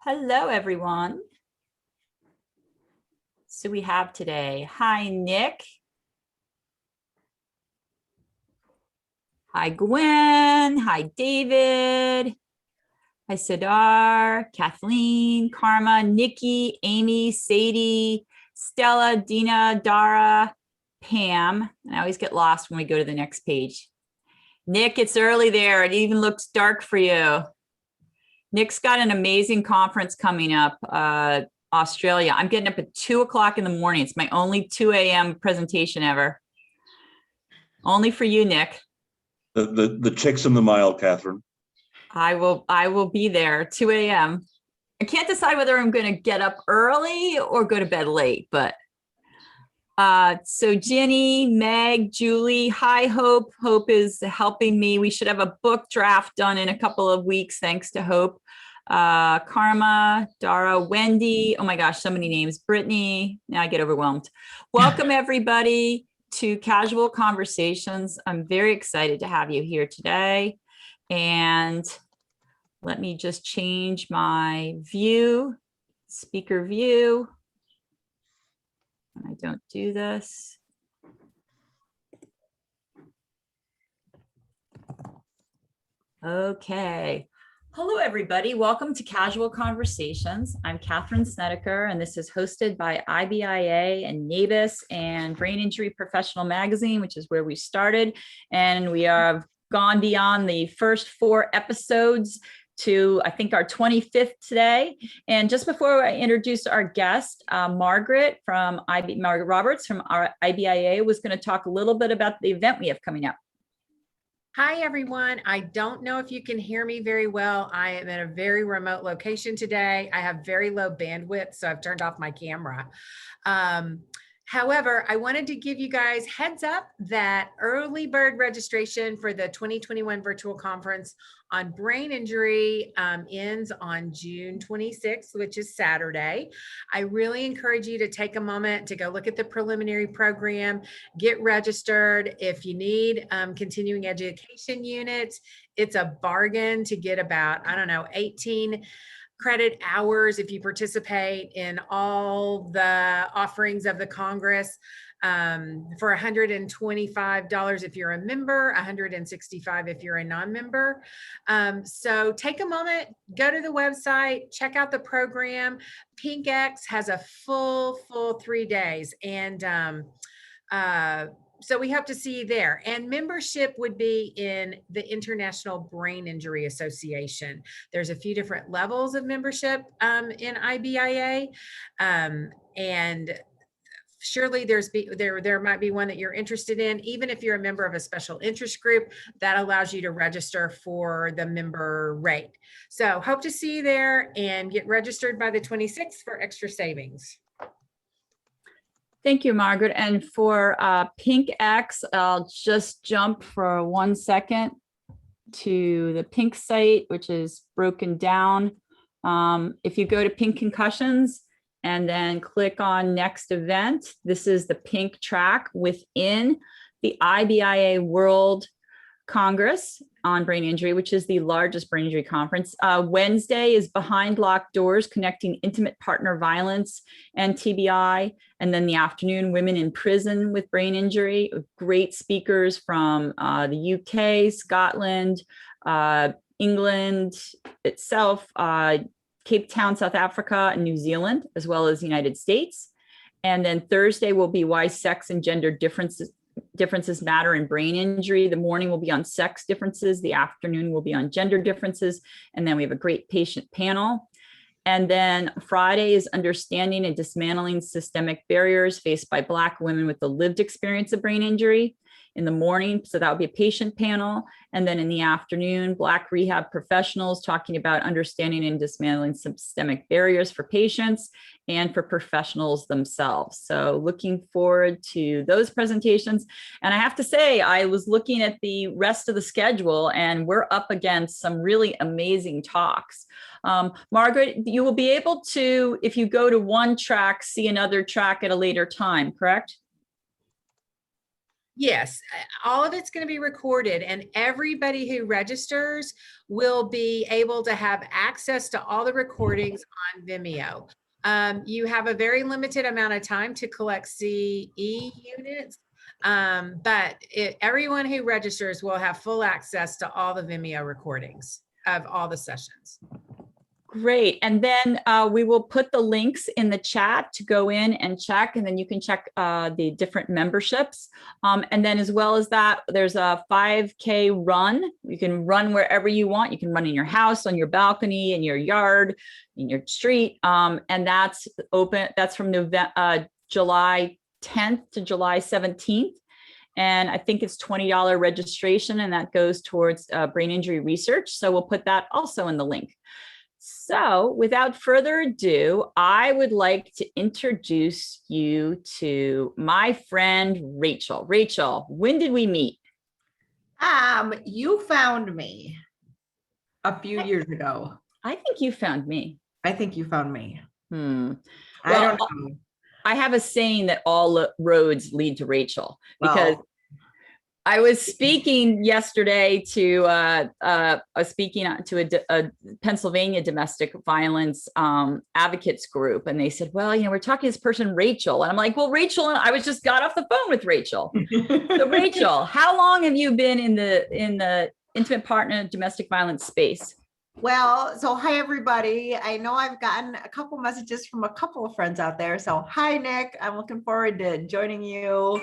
Hello, everyone. So we have today, hi, Nick. Hi, Gwen. Hi, David. Hi, Sidar, Kathleen, Karma, Nikki, Amy, Sadie, Stella, Dina, Dara, Pam. And I always get lost when we go to the next page. Nick, it's early there. It even looks dark for you. Nick's got an amazing conference coming up, Australia. I'm getting up at 2 o'clock in the morning. It's my only 2 a.m. presentation ever. Only for you, Nick. The chick's in the mile, Catherine. I will be there 2 a.m. I can't decide whether I'm going to get up early or go to bed late, but so Ginny, Meg, Julie, hi, Hope. Hope is helping me. We should have a book draft done in a couple of weeks, thanks to Hope. Karma, Dara, Wendy. Oh my gosh, so many names. Brittany. Now I get overwhelmed. Welcome everybody to Casual Conversations. I'm very excited to have you here today. And let me just change my view, speaker view. I don't do this. Okay. Hello, everybody. Welcome to Casual Conversations. I'm Katherine Snedaker, and this is hosted by IBIA and NABIS and Brain Injury Professional Magazine, which is where we started. And we have gone beyond the first 4 episodes to, I think, our 25th today. And just before I introduce our guest, Margaret Roberts from our IBIA was going to talk a little bit about the event we have coming up. Hi, everyone. I don't know if you can hear me very well. I am in a very remote location today. I have very low bandwidth, so I've turned off my camera. However, I wanted to give you guys heads up that early bird registration for the 2021 virtual conference on brain injury ends on June 26th, which is Saturday. I really encourage you to take a moment to go look at the preliminary program, get registered. If you need continuing education units, it's a bargain to get about, 18 credit hours if you participate in all the offerings of the Congress, for $125 if you're a member, $165 if you're a non-member. So take a moment, go to the website, check out the program. PINK has a full 3 days, and so we hope to see you there. And membership would be in the International Brain Injury Association. There's a few different levels of membership in IBIA, and surely there might be one that you're interested in. Even if you're a member of a special interest group, that allows you to register for the member rate. So hope to see you there, and get registered by the 26th for extra savings. Thank you, Margaret. And for PINK, I'll just jump for 1 second to the PINK site, which is broken down. If you go to PINK Concussions and then click on next event, this is the PINK track within the IBIA World Congress on Brain Injury, which is the largest brain injury conference. Wednesday is Behind Locked Doors, Connecting Intimate Partner Violence and TBI. And then the afternoon, Women in Prison with Brain Injury. Great speakers from the UK, Scotland, England itself, Cape Town, South Africa, and New Zealand, as well as the United States. And then Thursday will be Why Sex and Gender Differences Matter in Brain Injury. The morning will be on sex differences. The afternoon will be on gender differences. And then we have a great patient panel. And then Friday is Understanding and Dismantling Systemic Barriers Faced by Black Women with the Lived Experience of Brain Injury in the morning. So that would be a patient panel. And then in the afternoon, Black rehab professionals talking about understanding and dismantling systemic barriers for patients and for professionals themselves. So looking forward to those presentations. And I have to say, I was looking at the rest of the schedule, and we're up against some really amazing talks. Margaret, you will be able to, if you go to one track, see another track at a later time, correct? Yes, all of it's going to be recorded, and everybody who registers will be able to have access to all the recordings on Vimeo. You have a very limited amount of time to collect CE units, but everyone who registers will have full access to all the Vimeo recordings of all the sessions. Great. And then we will put the links in the chat to go in and check, and then you can check the different memberships. And then as well as that, there's a 5K run. You can run wherever you want. You can run in your house, on your balcony, in your yard, in your street. And that's open. That's from July 10th to July 17th. And I think it's $20 registration, and that goes towards brain injury research. So we'll put that also in the link. So without further ado, I would like to introduce you to my friend, Rachel. Rachel, when did we meet? You found me a few years ago. I think you found me. I think you found me. I I don't know. I have a saying that all roads lead to Rachel, because Well, I was speaking yesterday to a Pennsylvania domestic violence advocates group, and they said, "Well, you know, we're talking to this person, Rachel," and I'm like, "Well, Rachel," and I was just got off the phone with Rachel. So, Rachel, how long have you been in the intimate partner domestic violence space? Well, so hi, everybody. I know I've gotten a couple messages from a couple of friends out there. So hi, Nick. I'm looking forward to joining you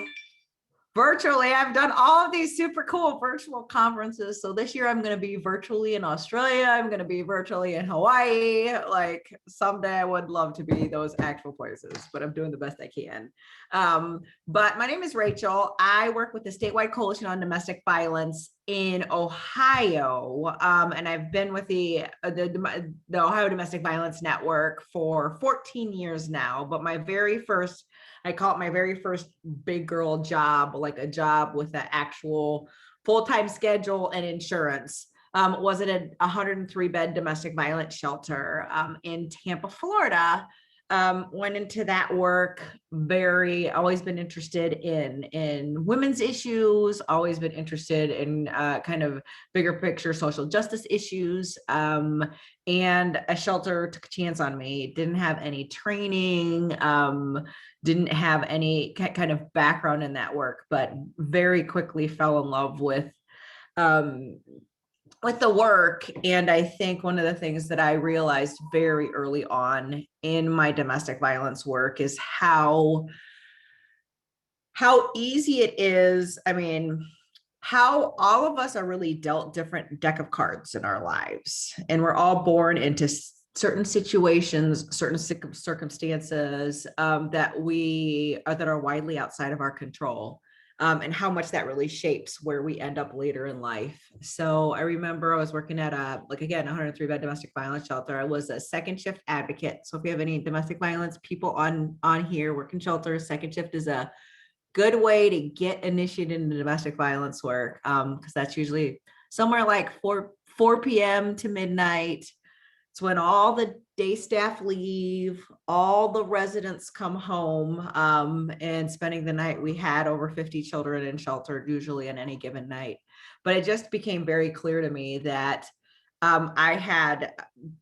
virtually. I've done all of these super cool virtual conferences. So this year I'm going to be virtually in Australia. I'm going to be virtually in Hawaii. Like someday I would love to be those actual places, but I'm doing the best I can. But my name is Rachel. I work with the Statewide Coalition on Domestic Violence in Ohio. And I've been with the Ohio Domestic Violence Network for 14 years now, but I call it my very first big girl job, like a job with an actual full-time schedule and insurance. Was at a 103-bed domestic violence shelter in Tampa, Florida. Went into that work, always been interested in women's issues, always been interested in kind of bigger picture social justice issues. And a shelter took a chance on me, didn't have any training, didn't have any kind of background in that work, but very quickly fell in love with the work. And I think one of the things that I realized very early on in my domestic violence work is how easy it is. I mean, how all of us are really dealt different deck of cards in our lives, and we're all born into certain situations, certain circumstances that are widely outside of our control. And how much that really shapes where we end up later in life. So I remember I was working at a 103-bed domestic violence shelter. I was a second shift advocate. So if you have any domestic violence people on here working shelters, second shift is a good way to get initiated into domestic violence work, because that's usually somewhere like 4 p.m. to midnight. It's when all the day staff leave, all the residents come home, and spending the night. We had over 50 children in shelter, usually on any given night. But it just became very clear to me that I had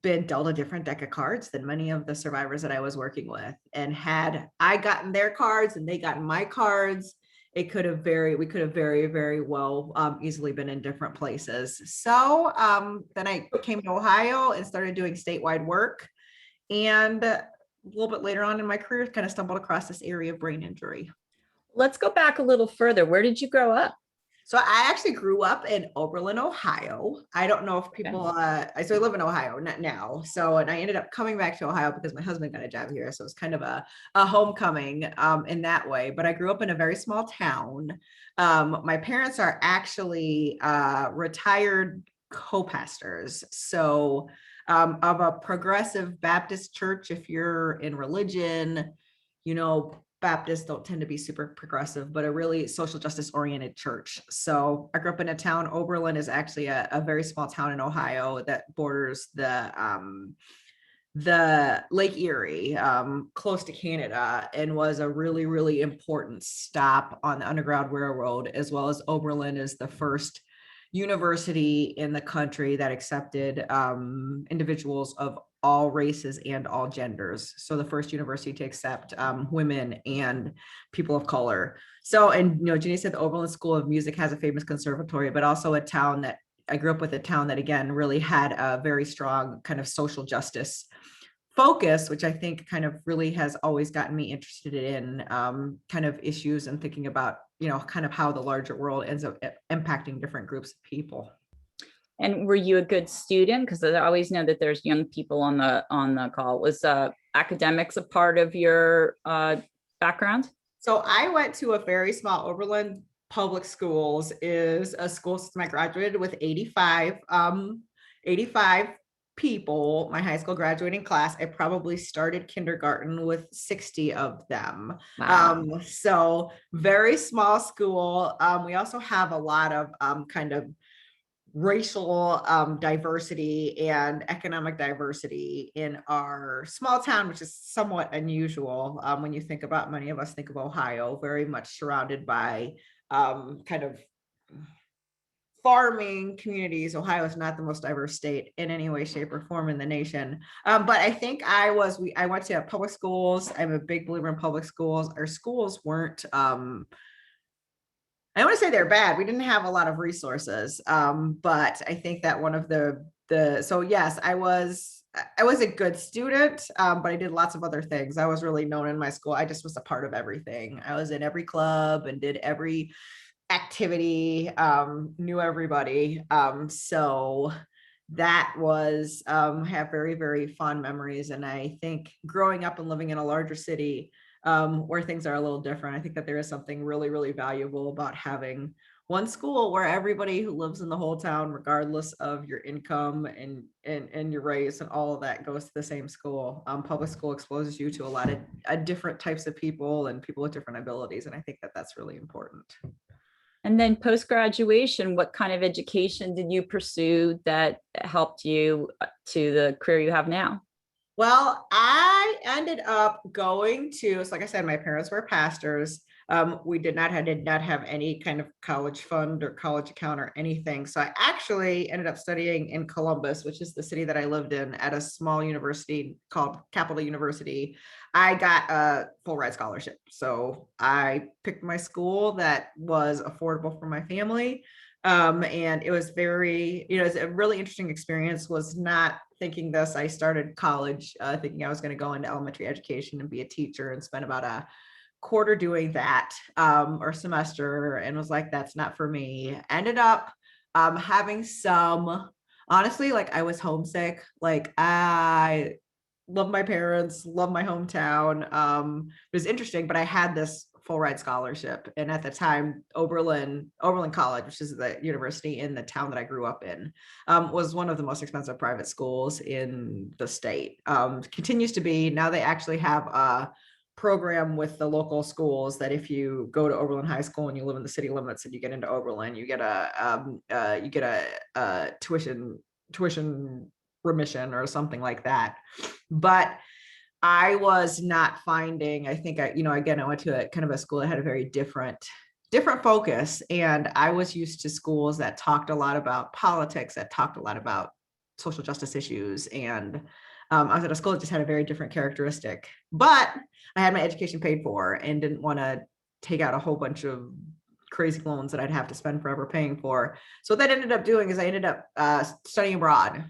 been dealt a different deck of cards than many of the survivors that I was working with. And had I gotten their cards and they gotten my cards, we could have very, very well easily been in different places. So then I came to Ohio and started doing statewide work. And a little bit later on in my career, kind of stumbled across this area of brain injury. Let's go back a little further. Where did you grow up? So I actually grew up in Oberlin, Ohio. I don't know if people, so I live in Ohio now. So, and I ended up coming back to Ohio because my husband got a job here. So it's kind of a homecoming in that way. But I grew up in a very small town. My parents are actually retired co-pastors. So of a progressive Baptist church, if you're in religion, you know, Baptists don't tend to be super progressive, but a really social justice oriented church. So I grew up in a town. Oberlin is actually a very small town in Ohio that borders the the Lake Erie, close to Canada, and was a really, really important stop on the Underground Railroad, as well as Oberlin is the first university in the country that accepted individuals of all races and all genders. So the first university to accept women and people of color. So, and Ginny said the Oberlin School of Music has a famous conservatory, but also a town that I grew up with, a town that again really had a very strong kind of social justice focus, which I think kind of really has always gotten me interested in kind of issues and thinking about, kind of how the larger world ends up impacting different groups of people. And were you a good student? Because I always know that there's young people on the call. Was academics a part of your background? So I went to a very small Oberlin Public Schools, is a school system I graduated with 85 people, my high school graduating class. I probably started kindergarten with 60 of them. Wow. So very small school. We also have a lot of kind of racial diversity and economic diversity in our small town, which is somewhat unusual when you think about, many of us think of Ohio, very much surrounded by kind of farming communities. Ohio is not the most diverse state in any way, shape, or form in the nation. But I think I went to public schools. I'm a big believer in public schools. Our schools weren't, I don't want to say they're bad. We didn't have a lot of resources. But I think that one of so yes, I was a good student, but I did lots of other things. I was really known in my school. I just was a part of everything. I was in every club and did every activity, knew everybody. So that was, have very, very fond memories. And I think growing up and living in a larger city, where things are a little different, I think that there is something really, really valuable about having one school where everybody who lives in the whole town, regardless of your income and your race and all of that, goes to the same school. Public school exposes you to a lot of different types of people and people with different abilities. And I think that that's really important. And then post-graduation, what kind of education did you pursue that helped you to the career you have now? Well, I ended up going to, so like I said, my parents were pastors. We did not have any kind of college fund or college account or anything. So I actually ended up studying in Columbus, which is the city that I lived in, at a small university called Capital University. I got a full ride scholarship. So I picked my school that was affordable for my family. And it was very, it was a really interesting experience. Was not thinking this. I started college thinking I was going to go into elementary education and be a teacher, and spent about a quarter doing that, or semester, and was like, that's not for me. Ended up having some, honestly, like I was homesick. Like I love my parents, love my hometown. It was interesting, but I had this full ride scholarship. And at the time, Oberlin College, which is the university in the town that I grew up in, was one of the most expensive private schools in the state. Continues to be. Now they actually have a program with the local schools that if you go to Oberlin High School and you live in the city limits and you get into Oberlin, you get a tuition remission or something like that. But I was not finding, I think again, I went to a kind of a school that had a very different focus. And I was used to schools that talked a lot about politics, that talked a lot about social justice issues. And I was at a school that just had a very different characteristic, but I had my education paid for and didn't want to take out a whole bunch of crazy loans that I'd have to spend forever paying for. So what that ended up doing is I ended up studying abroad.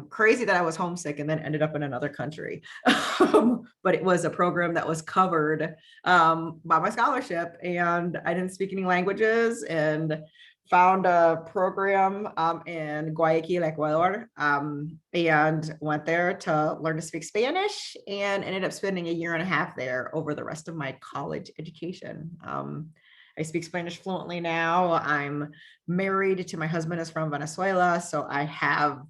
Crazy that I was homesick and then ended up in another country. But it was a program that was covered by my scholarship, and I didn't speak any languages, and found a program in Guayaquil, Ecuador, and went there to learn to speak Spanish, and ended up spending a year and a half there over the rest of my college education. I speak Spanish fluently now. I'm married to, my husband is from Venezuela, so I have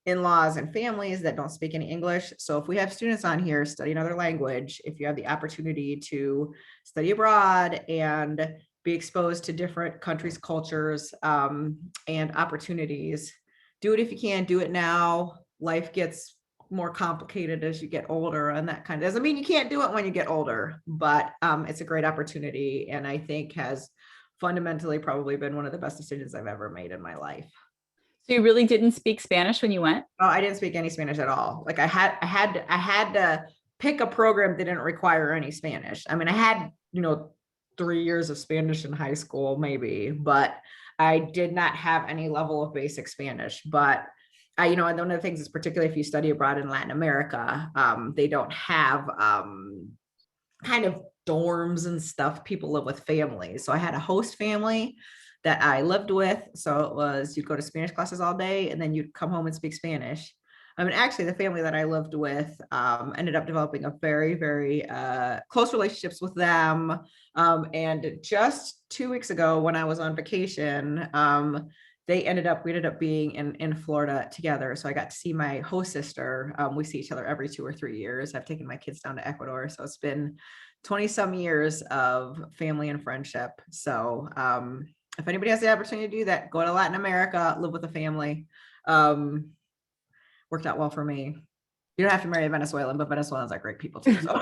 in-laws and families that don't speak any English. So if we have students on here study another language, if you have the opportunity to study abroad and be exposed to different countries, cultures, and opportunities, do it if you can. Do it now. Life gets more complicated as you get older, and that kind of doesn't mean you can't do it when you get older, but it's a great opportunity, and I think has fundamentally probably been one of the best decisions I've ever made in my life. So you really didn't speak Spanish when you went? Oh, I didn't speak any Spanish at all. Like I had to pick a program that didn't require any Spanish. I mean, I had, 3 years of Spanish in high school, maybe, but I did not have any level of basic Spanish. But and one of the things is, particularly if you study abroad in Latin America, they don't have kind of dorms and stuff. People live with families. So I had a host family that I lived with. So it was, you'd go to Spanish classes all day and then you'd come home and speak Spanish. I mean, actually the family that I lived with ended up developing a very, very close relationships with them. And just 2 weeks ago when I was on vacation, we ended up being in Florida together. So I got to see my host sister. We see each other every 2 or 3 years. I've taken my kids down to Ecuador. So it's been 20 some years of family and friendship. So if anybody has the opportunity to do that, go to Latin America, live with a family. Worked out well for me. You don't have to marry a Venezuelan, but Venezuelans are great people too. So.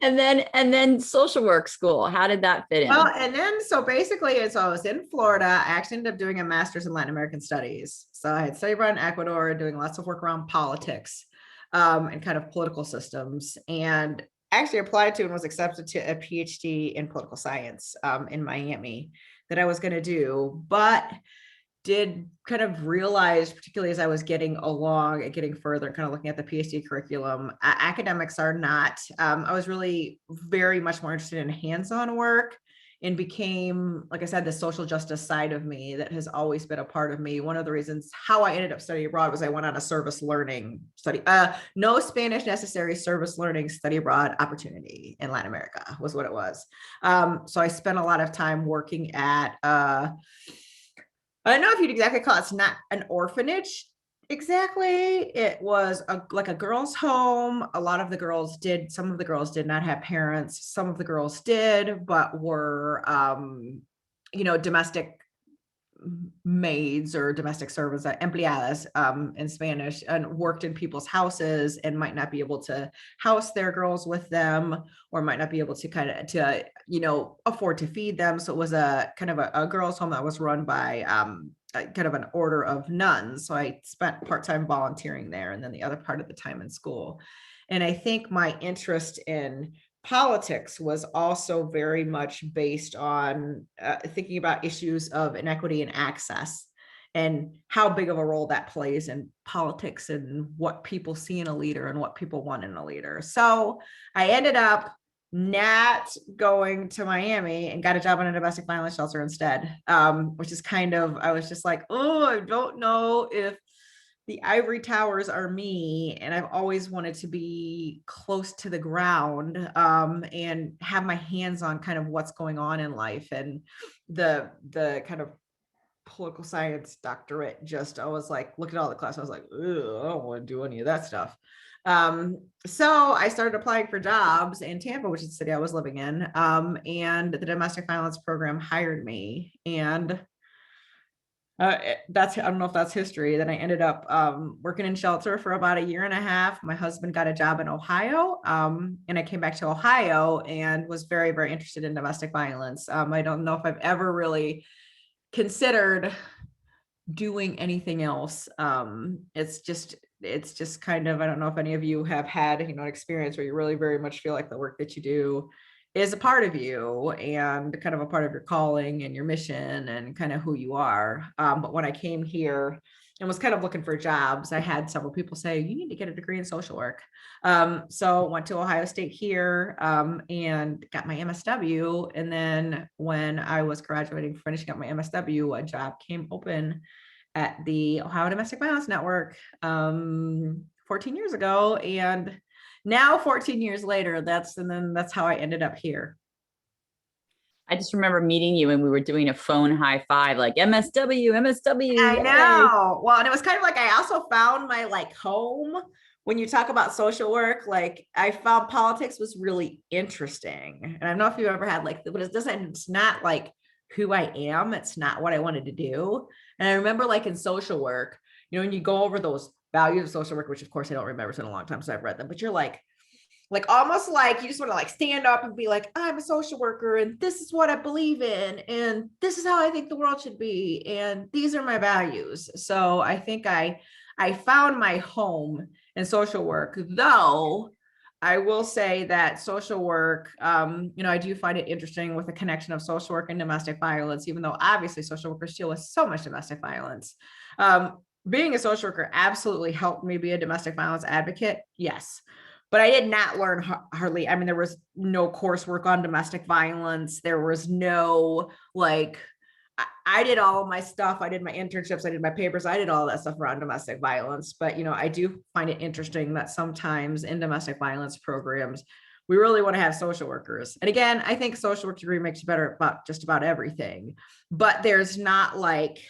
And then social work school, how did that fit in? Well, and then so basically, so I was in Florida. I actually ended up doing a master's in Latin American studies. So I had studied abroad in Ecuador, doing lots of work around politics and kind of political systems, and actually applied to and was accepted to a PhD in political science in Miami that I was going to do, but did kind of realize, particularly as I was getting along and getting further, kind of looking at the PhD curriculum, academics are not, I was really very much more interested in hands-on work, and became, like I said, the social justice side of me that has always been a part of me. One of the reasons how I ended up studying abroad was I went on a service learning study, no Spanish necessary, service learning study abroad opportunity in Latin America was what it was. So I spent a lot of time working at, I don't know if you'd exactly call it, it's not an orphanage exactly. It was like a girls' home. A lot of the girls did, some of the girls did not have parents. Some of the girls did, but were, domestic maids or domestic servants, empleadas in Spanish, and worked in people's houses and might not be able to house their girls with them, or might not be able to afford to feed them. So it was a kind of a girls' home that was run by kind of an order of nuns. So I spent part-time volunteering there, and then the other part of the time in school. And I think my interest in politics was also very much based on thinking about issues of inequity and access, and how big of a role that plays in politics, and what people see in a leader and what people want in a leader. So I ended up not going to Miami and got a job in a domestic violence shelter instead, which is kind of, I was just like, oh, I don't know if the ivory towers are me, and I've always wanted to be close to the ground and have my hands on kind of what's going on in life. And the kind of political science doctorate, I was like, look at all the class, I was like, I don't want to do any of that stuff. So I started applying for jobs in Tampa, which is the city I was living in, and the domestic violence program hired me, and I don't know if that's history. Then I ended up working in shelter for about 1.5 years. My husband got a job in Ohio, and I came back to Ohio and was very, very interested in domestic violence. I don't know if I've ever really considered doing anything else. It's just kind of, I don't know if any of you have had an experience where you really very much feel like the work that you do is a part of you, and kind of a part of your calling and your mission and kind of who you are. But when I came here and was kind of looking for jobs, I had several people say, you need to get a degree in social work. So went to Ohio State here and got my MSW. And then when I was graduating, finishing up my MSW, a job came open at the Ohio Domestic Violence Network 14 years ago. And now 14 years later, that's how I ended up here. I just remember meeting you and we were doing a phone high five, like MSW. I know. Well, and it was kind of like, I also found my home. When you talk about social work, I found politics was really interesting. And I don't know if you ever had but it's not who I am. It's not what I wanted to do. And I remember in social work, when you go over those Values of Social Work, which of course I don't remember, it's been a long time since I've read them, but you're like almost like you just want to like stand up and be like, I'm a social worker and this is what I believe in and this is how I think the world should be and these are my values. So I think I found my home in social work, though I will say that social work, I do find it interesting with the connection of social work and domestic violence, even though obviously social workers deal with so much domestic violence. Being a social worker absolutely helped me be a domestic violence advocate. Yes. But I did not learn hardly. I mean, there was no coursework on domestic violence. There was no, like, I did all of my stuff. I did my internships. I did my papers. I did all that stuff around domestic violence. But, I do find it interesting that sometimes in domestic violence programs, we really want to have social workers. And again, I think social work degree makes you better about just about everything. But there's not like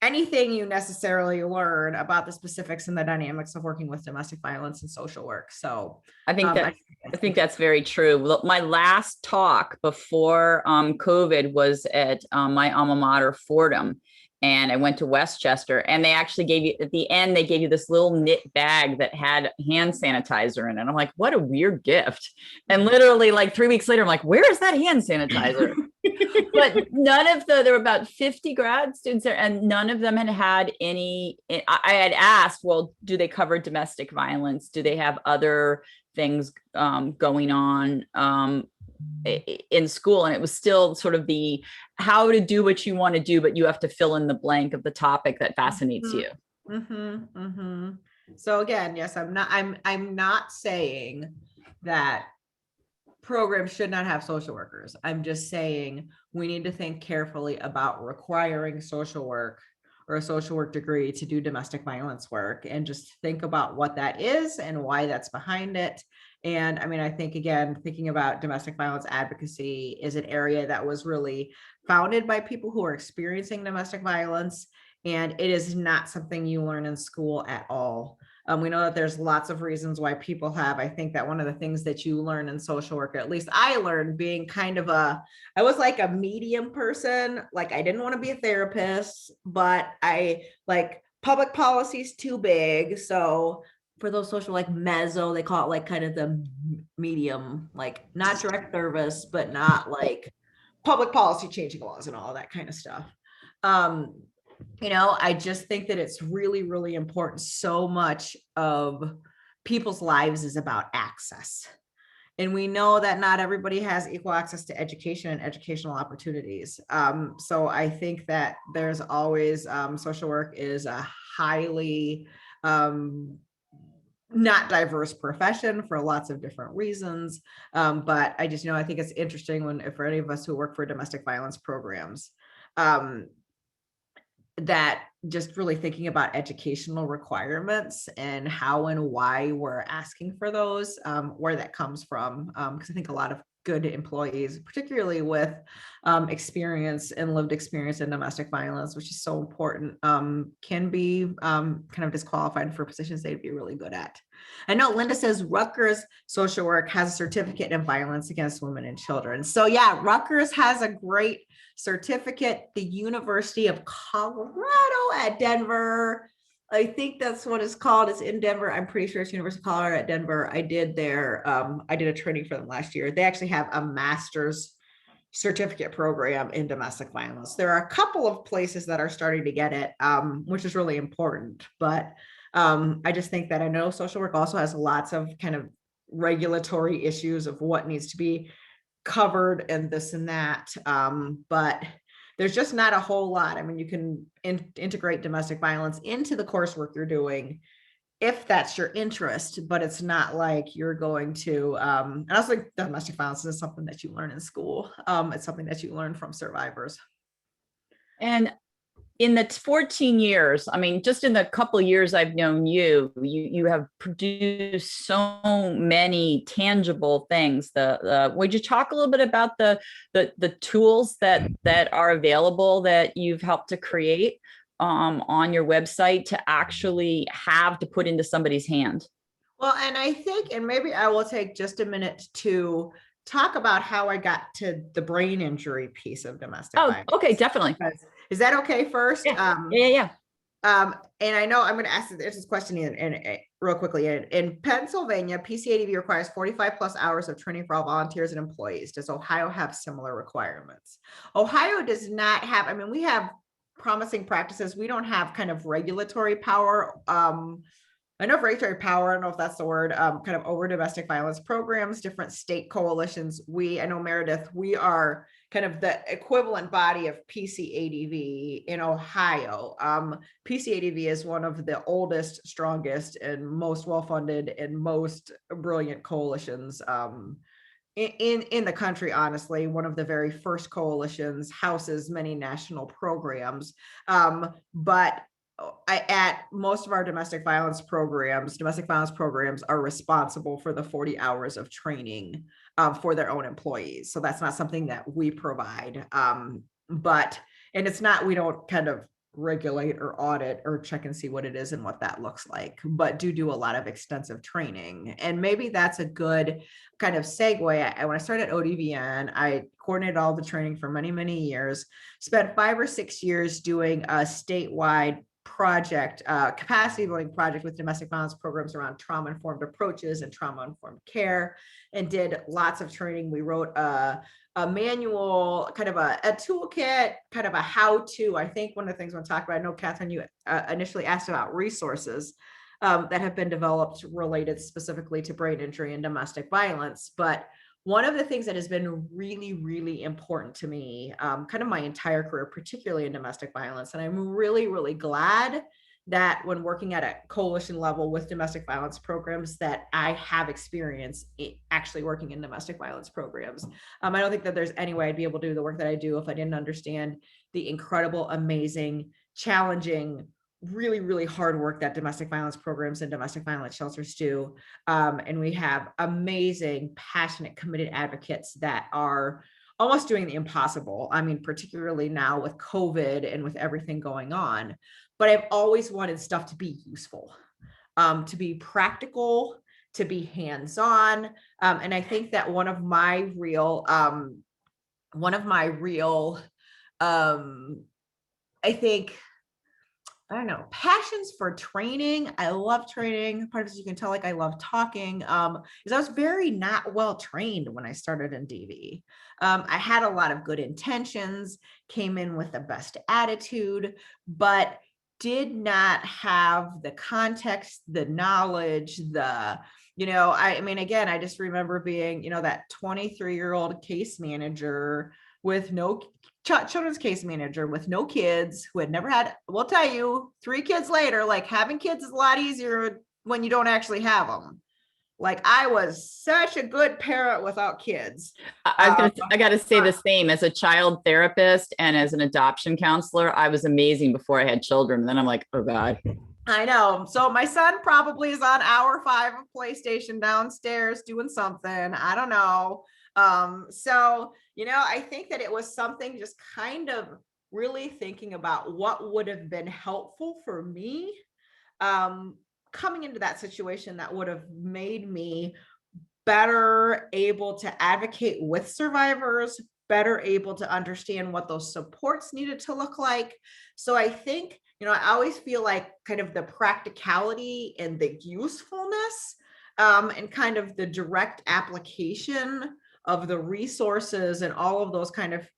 anything you necessarily learn about the specifics and the dynamics of working with domestic violence and social work. So I think that's very true. Look, my last talk before COVID was at my alma mater, Fordham, and I went to Westchester, and they actually gave you at the end, they gave you this little knit bag that had hand sanitizer in it. And I'm like, what a weird gift. And literally like 3 weeks later, I'm like, where is that hand sanitizer? But there were about 50 grad students there, and none of them had any. I had asked, well, do they cover domestic violence? Do they have other things going on in school? And it was still sort of the how to do what you want to do, but you have to fill in the blank of the topic that fascinates you. So again, yes, I'm not saying that programs should not have social workers. I'm just saying we need to think carefully about requiring social work or a social work degree to do domestic violence work, and just think about what that is and why that's behind it. And I mean, I think, again, thinking about domestic violence advocacy is an area that was really founded by people who are experiencing domestic violence. And it is not something you learn in school at all. We know that there's lots of reasons why people have. I think that one of the things that you learn in social work, or at least I learned being kind of I was like a medium person. Like I didn't want to be a therapist, but I like public policy is too big. So for those social like mezzo, they call it like kind of the medium, like not direct service, but not like public policy changing laws and all that kind of stuff. I just think that it's really, really important. So much of people's lives is about access. And we know that not everybody has equal access to education and educational opportunities. So I think that there's always social work is a highly not diverse profession for lots of different reasons. But I just, I think it's interesting for any of us who work for domestic violence programs, that just really thinking about educational requirements and how and why we're asking for those, where that comes from. Because I think a lot of good employees, particularly with experience and lived experience in domestic violence, which is so important, can be kind of disqualified for positions they'd be really good at. I know Linda says Rutgers social work has a certificate in violence against women and children. So yeah, Rutgers has a great certificate. The University of Colorado at Denver, I think that's what it's called. It's in Denver. I'm pretty sure it's University of Colorado at Denver. I did a training for them last year. They actually have a master's certificate program in domestic violence. There are a couple of places that are starting to get it, which is really important. But I just think that I know social work also has lots of kind of regulatory issues of what needs to be covered and this and that. But there's just not a whole lot. I mean, you can integrate domestic violence into the coursework you're doing if that's your interest, but it's not like you're going to, and I also think domestic violence is something that you learn in school. It's something that you learn from survivors. And in the 14 years, I mean, just in the couple of years I've known you, you have produced so many tangible things. Would you talk a little bit about the tools that are available that you've helped to create on your website to actually have to put into somebody's hand? Well, and I think, and maybe I will take just a minute to talk about how I got to the brain injury piece of domestic violence. Okay, definitely. Is that okay first? Yeah. Yeah. And I know I'm going to ask this question real quickly. In Pennsylvania, PCADV requires 45 plus hours of training for all volunteers and employees. Does Ohio have similar requirements? Ohio does not have, I mean, we have promising practices. We don't have kind of regulatory power. I know regulatory power, I don't know if that's the word, kind of over domestic violence programs, different state coalitions. I know Meredith, we are kind of the equivalent body of PCADV in Ohio. PCADV is one of the oldest, strongest, and most well-funded and most brilliant coalitions in the country, honestly. One of the very first coalitions, houses many national programs. But at most of our domestic violence programs are responsible for the 40 hours of training for their own employees. So that's not something that we provide. And it's not, we don't kind of regulate or audit or check and see what it is and what that looks like, but do a lot of extensive training. And maybe that's a good kind of segue. When I started at ODVN, I coordinated all the training for many, many years, spent 5 or 6 years doing a statewide project, capacity building project with domestic violence programs around trauma-informed approaches and trauma-informed care, and did lots of training. We wrote a manual, kind of a toolkit, kind of a how-to. I think one of the things we'll talk about, I know, Katherine, you initially asked about resources that have been developed related specifically to brain injury and domestic violence. But one of the things that has been really, really important to me, kind of my entire career, particularly in domestic violence, and I'm really, really glad that when working at a coalition level with domestic violence programs, that I have experience actually working in domestic violence programs. I don't think that there's any way I'd be able to do the work that I do if I didn't understand the incredible, amazing, challenging, really, really hard work that domestic violence programs and domestic violence shelters do. And we have amazing, passionate, committed advocates that are almost doing the impossible. I mean, particularly now with COVID and with everything going on. But I've always wanted stuff to be useful, to be practical, to be hands-on. And I think that one of my real, I don't know, passions for training. I love training. Part of this, you can tell, like, I love talking, is I was very not well trained when I started in DV. I had a lot of good intentions, came in with the best attitude, but did not have the context, the knowledge, I mean, again, I just remember being, that 23-year-old case manager with no children's case manager with no kids, who had never had, we'll tell you, 3 kids later, like, having kids is a lot easier when you don't actually have them. Like, I was such a good parent without kids. I got to say the same. As a child therapist and as an adoption counselor, I was amazing before I had children. And then I'm like, oh God. I know. So my son probably is on hour 5 of PlayStation downstairs doing something. I don't know. So, I think that it was something, just kind of really thinking about what would have been helpful for me, coming into that situation, that would have made me better able to advocate with survivors, better able to understand what those supports needed to look like. So I think, I always feel like kind of the practicality and the usefulness, and kind of the direct application of the resources and all of those kind of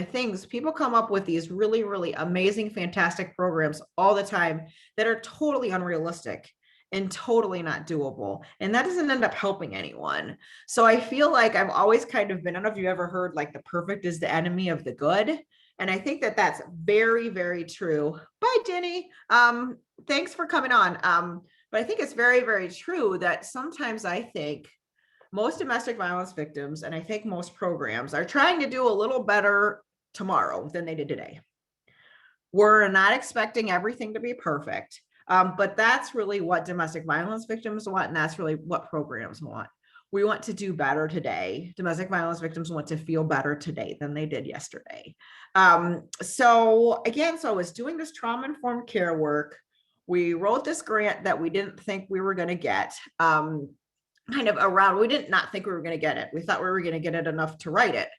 things. People come up with these really, really amazing, fantastic programs all the time that are totally unrealistic and totally not doable. And that doesn't end up helping anyone. So I feel like I've always kind of been, I don't know if you ever heard, like, the perfect is the enemy of the good. And I think that that's very, very true. Bye, Jenny. Thanks for coming on. But I think it's very, very true that sometimes I think most domestic violence victims, and I think most programs, are trying to do a little better tomorrow than they did today. We're not expecting everything to be perfect, but that's really what domestic violence victims want, and that's really what programs want. We want to do better today. Domestic violence victims want to feel better today than they did yesterday. So I was doing this trauma-informed care work. We wrote this grant that we didn't think we were going to get. We did not think we were going to get it. We thought we were going to get it enough to write it.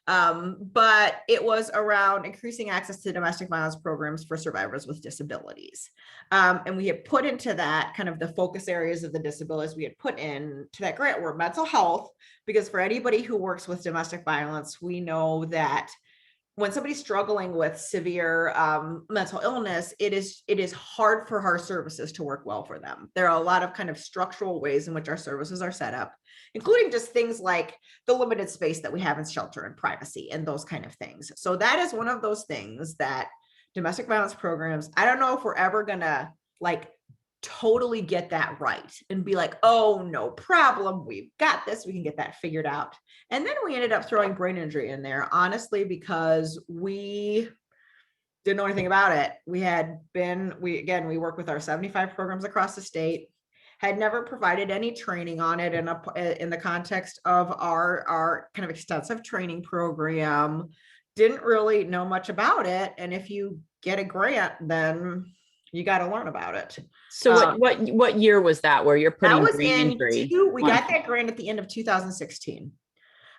But it was around increasing access to domestic violence programs for survivors with disabilities. And we had put into that kind of the focus areas of the disabilities we had put into that grant were mental health, because for anybody who works with domestic violence, we know that when somebody's struggling with severe mental illness, it is hard for our services to work well for them. There are a lot of kind of structural ways in which our services are set up, including just things like the limited space that we have in shelter and privacy and those kind of things. So that is one of those things that domestic violence programs, I don't know if we're ever gonna like totally get that right and be like, oh, no problem, we've got this, we can get that figured out. And then we ended up throwing brain injury in there, honestly, because we didn't know anything about it. We work with our 75 programs across the state, had never provided any training on it in the context of our kind of extensive training program, didn't really know much about it. And if you get a grant, then you got to learn about it. So what year was that where you're putting That was brain injury? we got that grant at the end of 2016.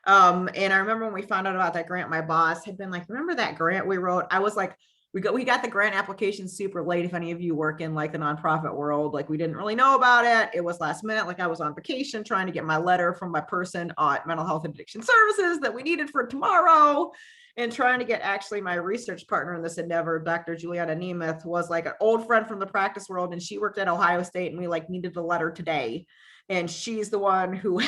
And I remember when we found out about that grant, my boss had been like, remember that grant we wrote? I was like, we got the grant application super late. If any of you work in like the nonprofit world, like we didn't really know about it. It was last minute. Like I was on vacation trying to get my letter from my person at Mental Health and Addiction Services that we needed for tomorrow, and trying to get actually my research partner in this endeavor, Dr. Juliana Nemeth, was like an old friend from the practice world. And she worked at Ohio State, and we like needed the letter today. And she's the one who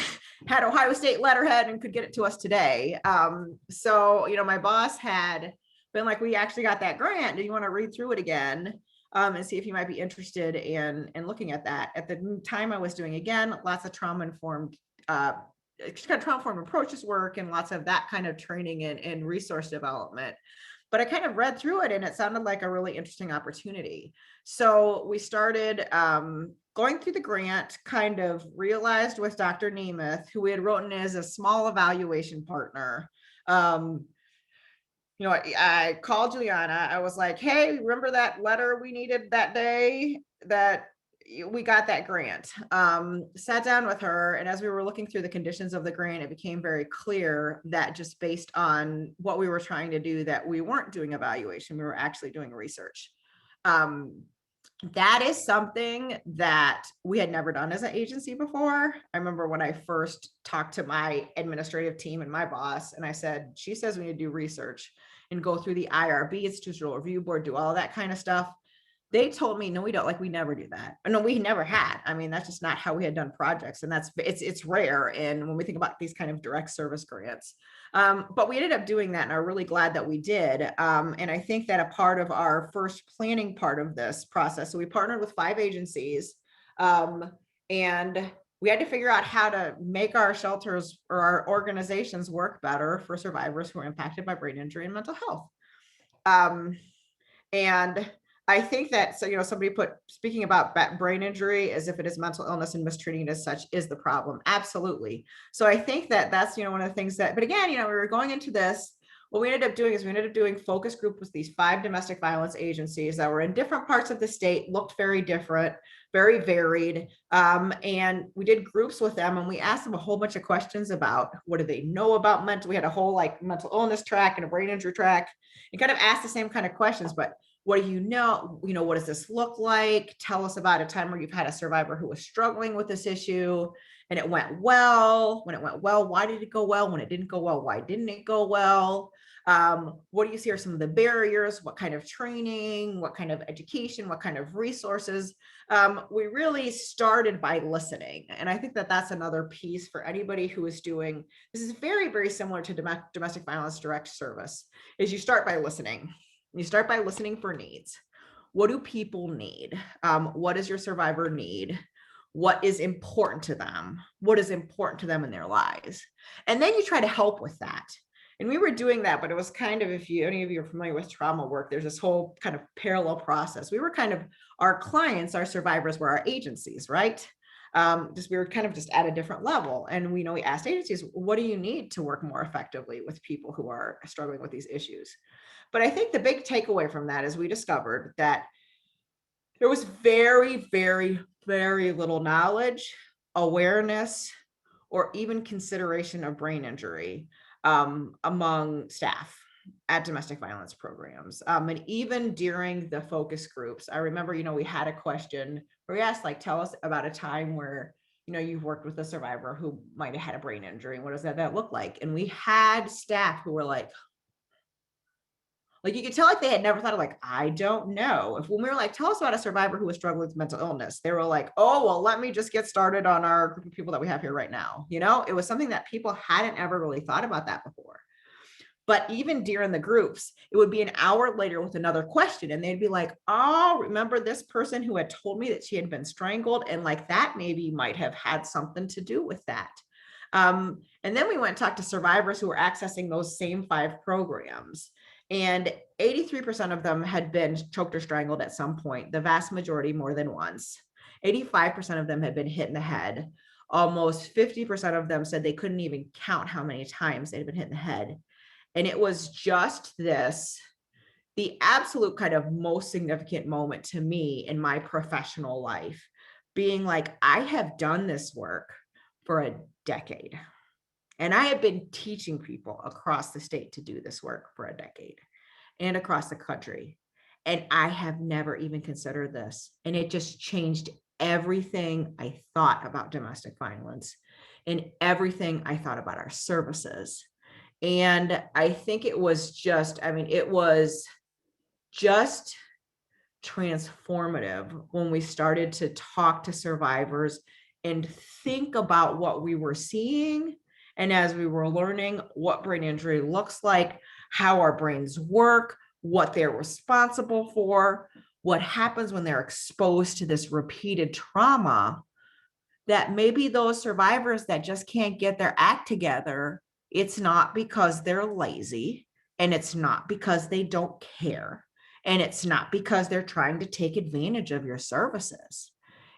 had Ohio State letterhead and could get it to us today. So, my boss had been like, we actually got that grant. Do you want to read through it again and see if you might be interested in looking at that? At the time I was doing, again, lots of trauma-informed approaches work and lots of that kind of training and resource development. But I kind of read through it and it sounded like a really interesting opportunity. So we started going through the grant, kind of realized with Dr. Nemeth, who we had written as a small evaluation partner. I called Juliana. I was like, hey, remember that letter we needed that day that we got that grant? Sat down with her, and as we were looking through the conditions of the grant, it became very clear that just based on what we were trying to do, that we weren't doing evaluation, we were actually doing research. That is something that we had never done as an agency before. I remember when I first talked to my administrative team and my boss, and I said, she says we need to do research and go through the IRB, Institutional Review Board, do all that kind of stuff. They told me, no, we don't, like, we never do that. No, we never had. I mean, that's just not how we had done projects. And it's rare. And when we think about these kind of direct service grants, but we ended up doing that, and I'm really glad that we did. And I think that a part of our first planning part of this process, so we partnered with 5 agencies, and we had to figure out how to make our shelters or our organizations work better for survivors who are impacted by brain injury and mental health. And I think that, somebody speaking about brain injury as if it is mental illness and mistreating it as such is the problem. Absolutely. So I think that that's, one of the things that, but again, we were going into this, what we ended up doing is we ended up doing focus group with these 5 domestic violence agencies that were in different parts of the state, looked very different, very varied. And we did groups with them, and we asked them a whole bunch of questions about what do they know about mental. We had a whole mental illness track and a brain injury track, and kind of asked the same kind of questions, but what do you know? What does this look like? Tell us about a time where you've had a survivor who was struggling with this issue and it went well. When it went well, why did it go well? When it didn't go well, why didn't it go well? What do you see are some of the barriers? What kind of training? What kind of education? What kind of resources? We really started by listening. And I think that that's another piece for anybody who is doing, this is very, very similar to domestic violence direct service, is you start by listening. You start by listening for needs. What do people need? What does your survivor need? What is important to them? What is important to them in their lives? And then you try to help with that. And we were doing that, but it was kind of, if any of you are familiar with trauma work, there's this whole kind of parallel process. We were kind of, our clients, our survivors were our agencies, right? We were kind of just at a different level. And we asked agencies, what do you need to work more effectively with people who are struggling with these issues? But I think the big takeaway from that is we discovered that there was very, very, very little knowledge, awareness, or even consideration of brain injury among staff at domestic violence programs. And even during the focus groups, I remember, we had a question where we asked, like, tell us about a time where, you've worked with a survivor who might have had a brain injury. And what does that look like? And we had staff who were like, you could tell like they had never thought of, like, I don't know. If when we were like, tell us about a survivor who was struggling with mental illness, they were like, oh, well, let me just get started on our group of people that we have here right now. It was something that people hadn't ever really thought about that before. But even during the groups, it would be an hour later with another question. And they'd be like, oh, remember this person who had told me that she had been strangled. And like that maybe might have had something to do with that. And then we went and talked to survivors who were accessing those same 5 programs. And 83% of them had been choked or strangled at some point, the vast majority more than once. 85% of them had been hit in the head. Almost 50% of them said they couldn't even count how many times they'd been hit in the head. And it was just the absolute kind of most significant moment to me in my professional life, being like, I have done this work for a decade. And I have been teaching people across the state to do this work for a decade and across the country. And I have never even considered this. And it just changed everything I thought about domestic violence and everything I thought about our services. And I think it was just, it was just transformative when we started to talk to survivors and think about what we were seeing. And as we were learning what brain injury looks like, how our brains work, what they're responsible for, what happens when they're exposed to this repeated trauma, that maybe those survivors that just can't get their act together, it's not because they're lazy, and it's not because they don't care, and it's not because they're trying to take advantage of your services.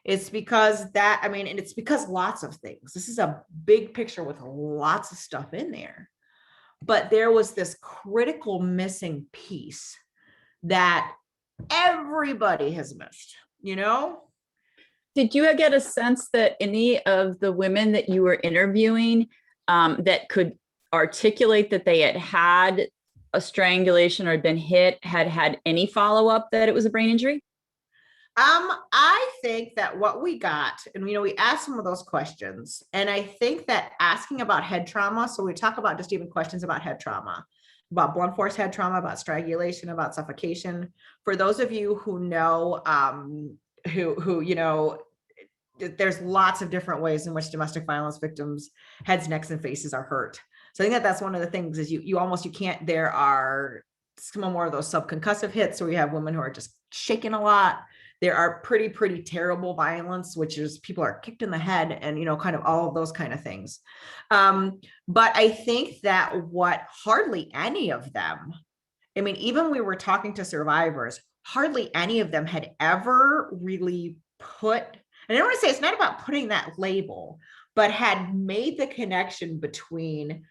It's because and it's because lots of things. This is a big picture with lots of stuff in there. But there was this critical missing piece that everybody has missed, Did you get a sense that any of the women that you were interviewing that could articulate that they had had a strangulation or had been hit had any follow-up that it was a brain injury? I think that what we got, and we asked some of those questions, and I think that asking about head trauma, so we talk about just even questions about head trauma, about blunt force head trauma, about strangulation, about suffocation. For those of you who know, there's lots of different ways in which domestic violence victims' heads, necks, and faces are hurt. So I think that's one of the things is you can't, there are some more of those subconcussive hits. So we have women who are just shaking a lot. There are pretty terrible violence, which is people are kicked in the head and, kind of all of those kind of things. But I think that what hardly any of them, even we were talking to survivors, hardly any of them had ever really put, and I don't want to say it's not about putting that label, but had made the connection between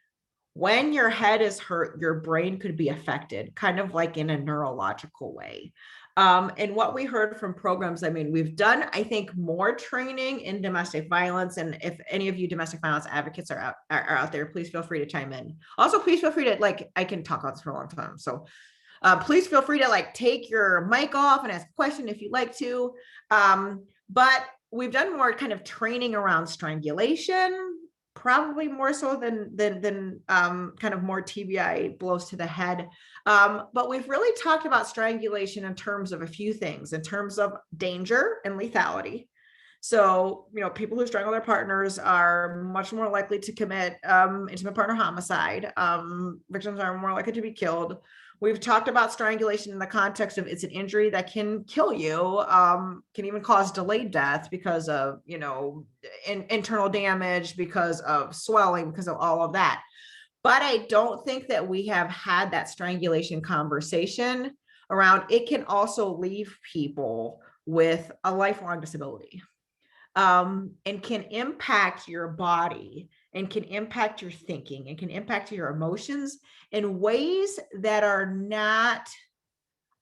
when your head is hurt, your brain could be affected, kind of like in a neurological way. And what we heard from programs, we've done, I think, more training in domestic violence. And if any of you domestic violence advocates are out there, please feel free to chime in. Also, please feel free to, I can talk about this for a long time. So please feel free to take your mic off and ask a question if you'd like to. But we've done more kind of training around strangulation, probably more so than kind of more TBI blows to the head. But we've really talked about strangulation in terms of a few things, in terms of danger and lethality. So, people who strangle their partners are much more likely to commit intimate partner homicide. Victims are more likely to be killed. We've talked about strangulation in the context of it's an injury that can kill you, can even cause delayed death because of, internal damage, because of swelling, because of all of that. But I don't think that we have had that strangulation conversation around it can also leave people with a lifelong disability, and can impact your body and can impact your thinking and can impact your emotions in ways that are not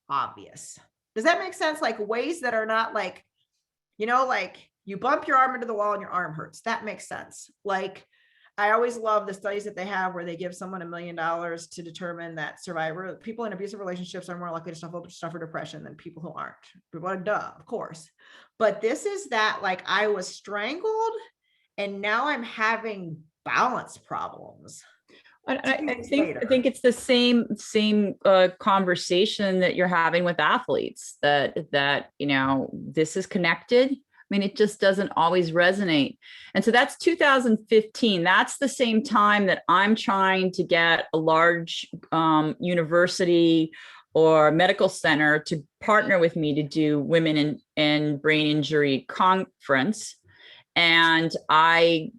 obvious. Does that make sense? Like ways that are not like you bump your arm into the wall and your arm hurts. That makes sense. I always love the studies that they have where they give someone $1 million to determine that people in abusive relationships are more likely to suffer depression than people who aren't. Well, duh, of course. But this is that, like, I was strangled and now I'm having balance problems. I think it's the same conversation that you're having with athletes, that you know, this is connected. I mean, it just doesn't always resonate. And so that's 2015. That's the same time that I'm trying to get a large university or medical center to partner with me to do women in brain injury conference. And I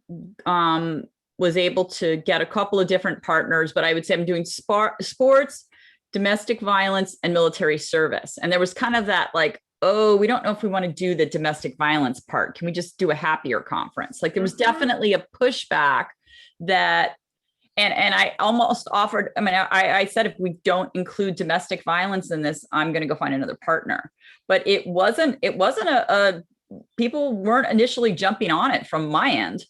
was able to get a couple of different partners, but I would say I'm doing sports, domestic violence, and military service. And there was kind of that, like, oh, we don't know if we want to do the domestic violence part. Can we just do a happier conference? Like, there was definitely a pushback that, and I almost offered, I mean, I said, if we don't include domestic violence in this, I'm going to go find another partner. But it wasn't people weren't initially jumping on it from my end.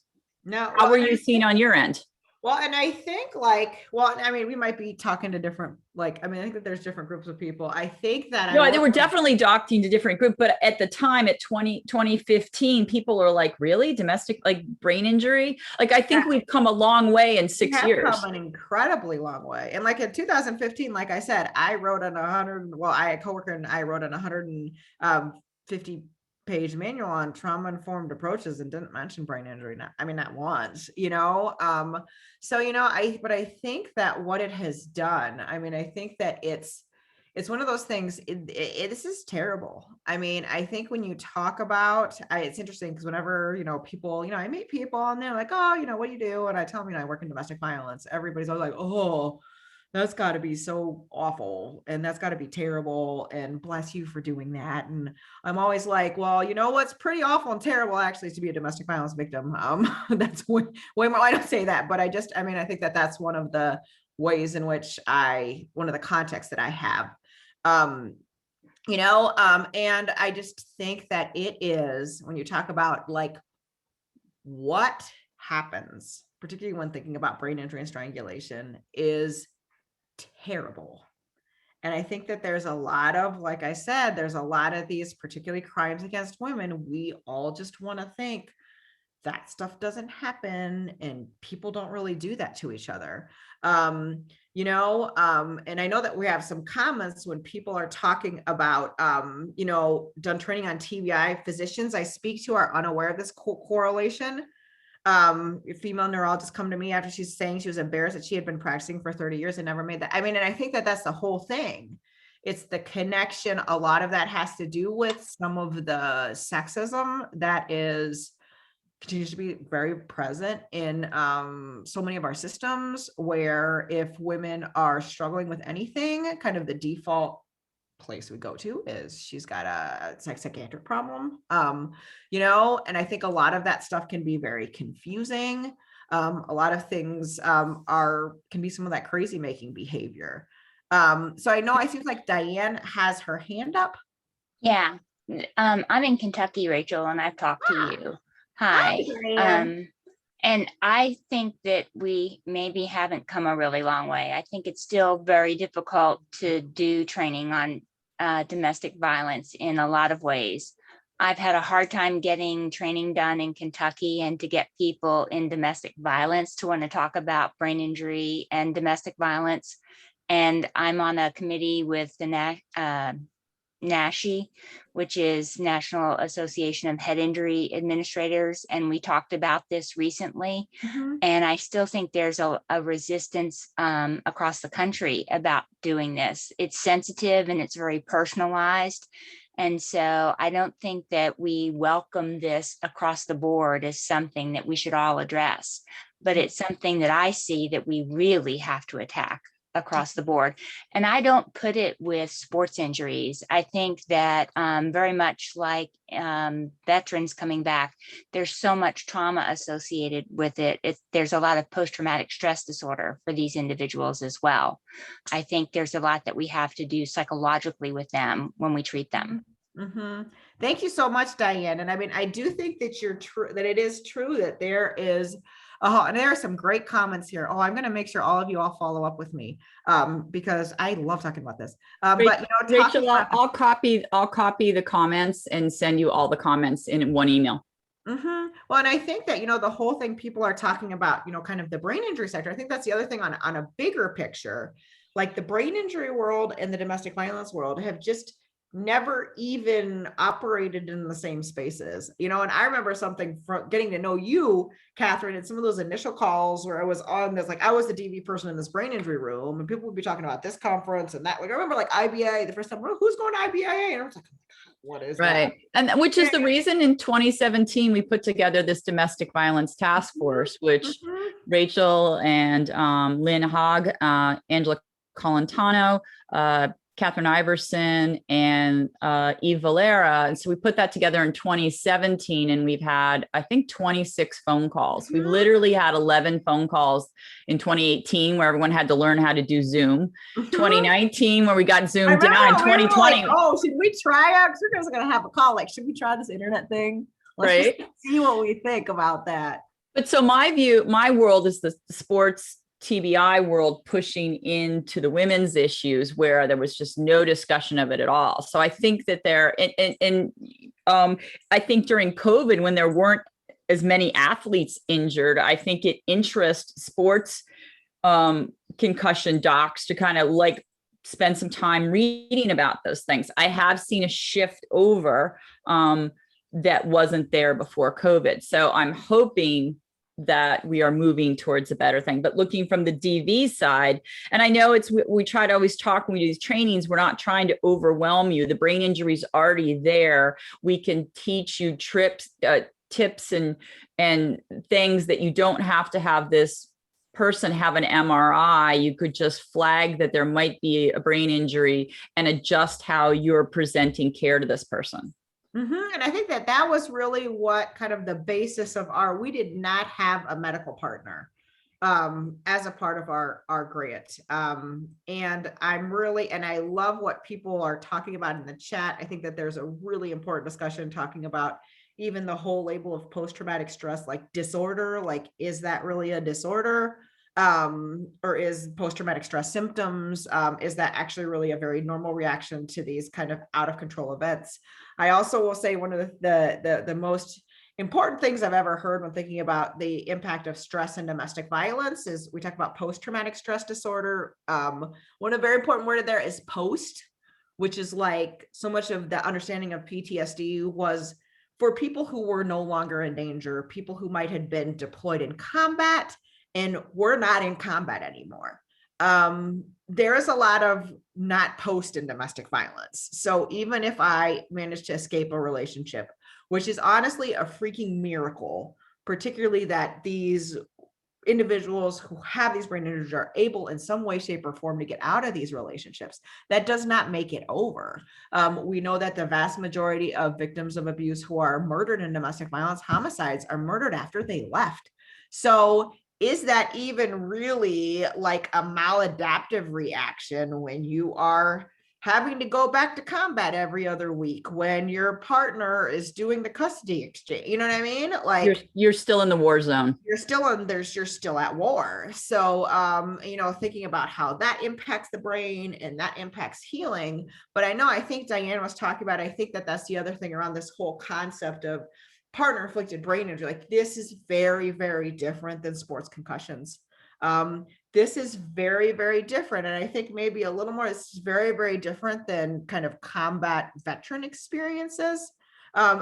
No. How were you seen on your end? Well, and I think, like, well, I mean, we might be talking to different, like, I mean, I think that there's different groups of people. I think that no, they were definitely docking to different groups, but at the time, at 2015, people are like, really? Domestic, like, brain injury? Like, I think we've come a long way in 6 years. Come an incredibly long way. And like in 2015, like I said, I wrote on a coworker and I wrote on 150-page manual on trauma-informed approaches and didn't mention brain injury. Not once, you know? So, you know, but I think that what it has done, I mean, I think that it's one of those things, this is terrible. I mean, I think when you talk about, it's interesting because whenever, you know, people, you know, I meet people and they're like, oh, you know, what do you do? And I tell them, you know, I work in domestic violence. Everybody's always like, oh, that's got to be so awful. And that's got to be terrible. And bless you for doing that. And I'm always like, well, you know, what's pretty awful and terrible actually is to be a domestic violence victim. That's way more, I don't say that, but I think that that's one of the ways in which one of the contexts that I have, you know, and I just think that it is, when you talk about like what happens, particularly when thinking about brain injury and strangulation, is terrible. And I think that there's a lot of, like I said, there's a lot of these, particularly crimes against women, we all just want to think that stuff doesn't happen and people don't really do that to each other. You know, and I know that we have some comments when people are talking about, you know, done training on TBI. Physicians I speak to are unaware of this correlation. A female neurologist come to me after she's saying she was embarrassed that she had been practicing for 30 years and never made that. I mean, and I think that that's the whole thing. It's the connection. A lot of that has to do with some of the sexism that continues to be very present in so many of our systems, where if women are struggling with anything, kind of the default place we go to is she's got a psychiatric problem, you know, and I think a lot of that stuff can be very confusing. A lot of things can be some of that crazy making behavior. So I seem like Diane has her hand up. Yeah, I'm in Kentucky, Rachel, and I've talked to you. Hi. And I think that we maybe haven't come a really long way. I think it's still very difficult to do training on domestic violence in a lot of ways. I've had a hard time getting training done in Kentucky and to get people in domestic violence to want to talk about brain injury and domestic violence. And I'm on a committee with the NASHI, which is National Association of Head Injury Administrators. And we talked about this recently. Mm-hmm. And I still think there's a resistance across the country about doing this. It's sensitive and it's very personalized. And so I don't think that we welcome this across the board as something that we should all address, but it's something that I see that we really have to attack across the board. And I don't put it with sports injuries. I think that very much like veterans coming back, there's so much trauma associated with it. There's a lot of post-traumatic stress disorder for these individuals as well. I think there's a lot that we have to do psychologically with them when we treat them. Mm-hmm. Thank you so much, Diane. And I mean, I do think that that it is true that there is Oh, and there are some great comments here. Oh, I'm going to make sure all of you all follow up with me because I love talking about this. But you know, Rachel, I'll copy the comments and send you all the comments in one email. Well, and I think that, you know, the whole thing people are talking about, you know, kind of the brain injury sector. I think that's the other thing on a bigger picture, like the brain injury world and the domestic violence world have just never even operated in the same spaces, you know. And I remember something from getting to know you, Katherine, and some of those initial calls where I was on this, like I was the DV person in this brain injury room and people would be talking about this conference and that. Like I remember like IBIA the first time, well, who's going to IBIA? And I was like, what is right that? And which is the reason in 2017 we put together this domestic violence task force, which Rachel and Lynn Hogg, Angela Colantano, Catherine Iverson, and Eve Valera. And so we put that together in 2017 and we've had, I think, 26 phone calls. We've literally had 11 phone calls in 2018 where everyone had to learn how to do Zoom. 2019 where we got Zoom down. In 2020. Like, oh, should we try it? We're going to have a call. Like, should we try this internet thing? Let's just see what we think about that. But so my world is the sports TBI world pushing into the women's issues where there was just no discussion of it at all. So I think that I think during COVID, when there weren't as many athletes injured, I think it interests sports concussion docs to kind of like spend some time reading about those things. I have seen a shift over that wasn't there before COVID. So I'm hoping that we are moving towards a better thing, but looking from the DV side, and I know we try to always talk when we do these trainings, we're not trying to overwhelm you. The brain injury is already there. We can teach you tips and things that you don't have to have this person have an MRI. You could just flag that there might be a brain injury and adjust how you're presenting care to this person. And I think that was really what kind of the basis of we did not have a medical partner as a part of our grant. And I love what people are talking about in the chat. I think that there's a really important discussion talking about even the whole label of post-traumatic stress, like disorder, like, is that really a disorder? Or is post-traumatic stress symptoms, is that actually really a very normal reaction to these kind of out of control events? I also will say one of the most important things I've ever heard when thinking about the impact of stress and domestic violence is we talk about post-traumatic stress disorder. One very important word there is post, which is like so much of the understanding of PTSD was for people who were no longer in danger, people who might have been deployed in combat and we're not in combat anymore. There is a lot of not post in domestic violence. So even if I manage to escape a relationship, which is honestly a freaking miracle, particularly that these individuals who have these brain injuries are able in some way, shape, or form to get out of these relationships, that does not make it over. We know that the vast majority of victims of abuse who are murdered in domestic violence homicides are murdered after they left. So is that even really like a maladaptive reaction when you are having to go back to combat every other week, when your partner is doing the custody exchange? You know what I mean? Like you're still in the war zone. You're still at war. So, you know, thinking about how that impacts the brain and that impacts healing. But I think Diane was talking about, I think that's the other thing around this whole concept of partner-inflicted brain injury. Like, this is very, very different than sports concussions. This is very, very different. And I think maybe a little more, this is very, very different than kind of combat veteran experiences.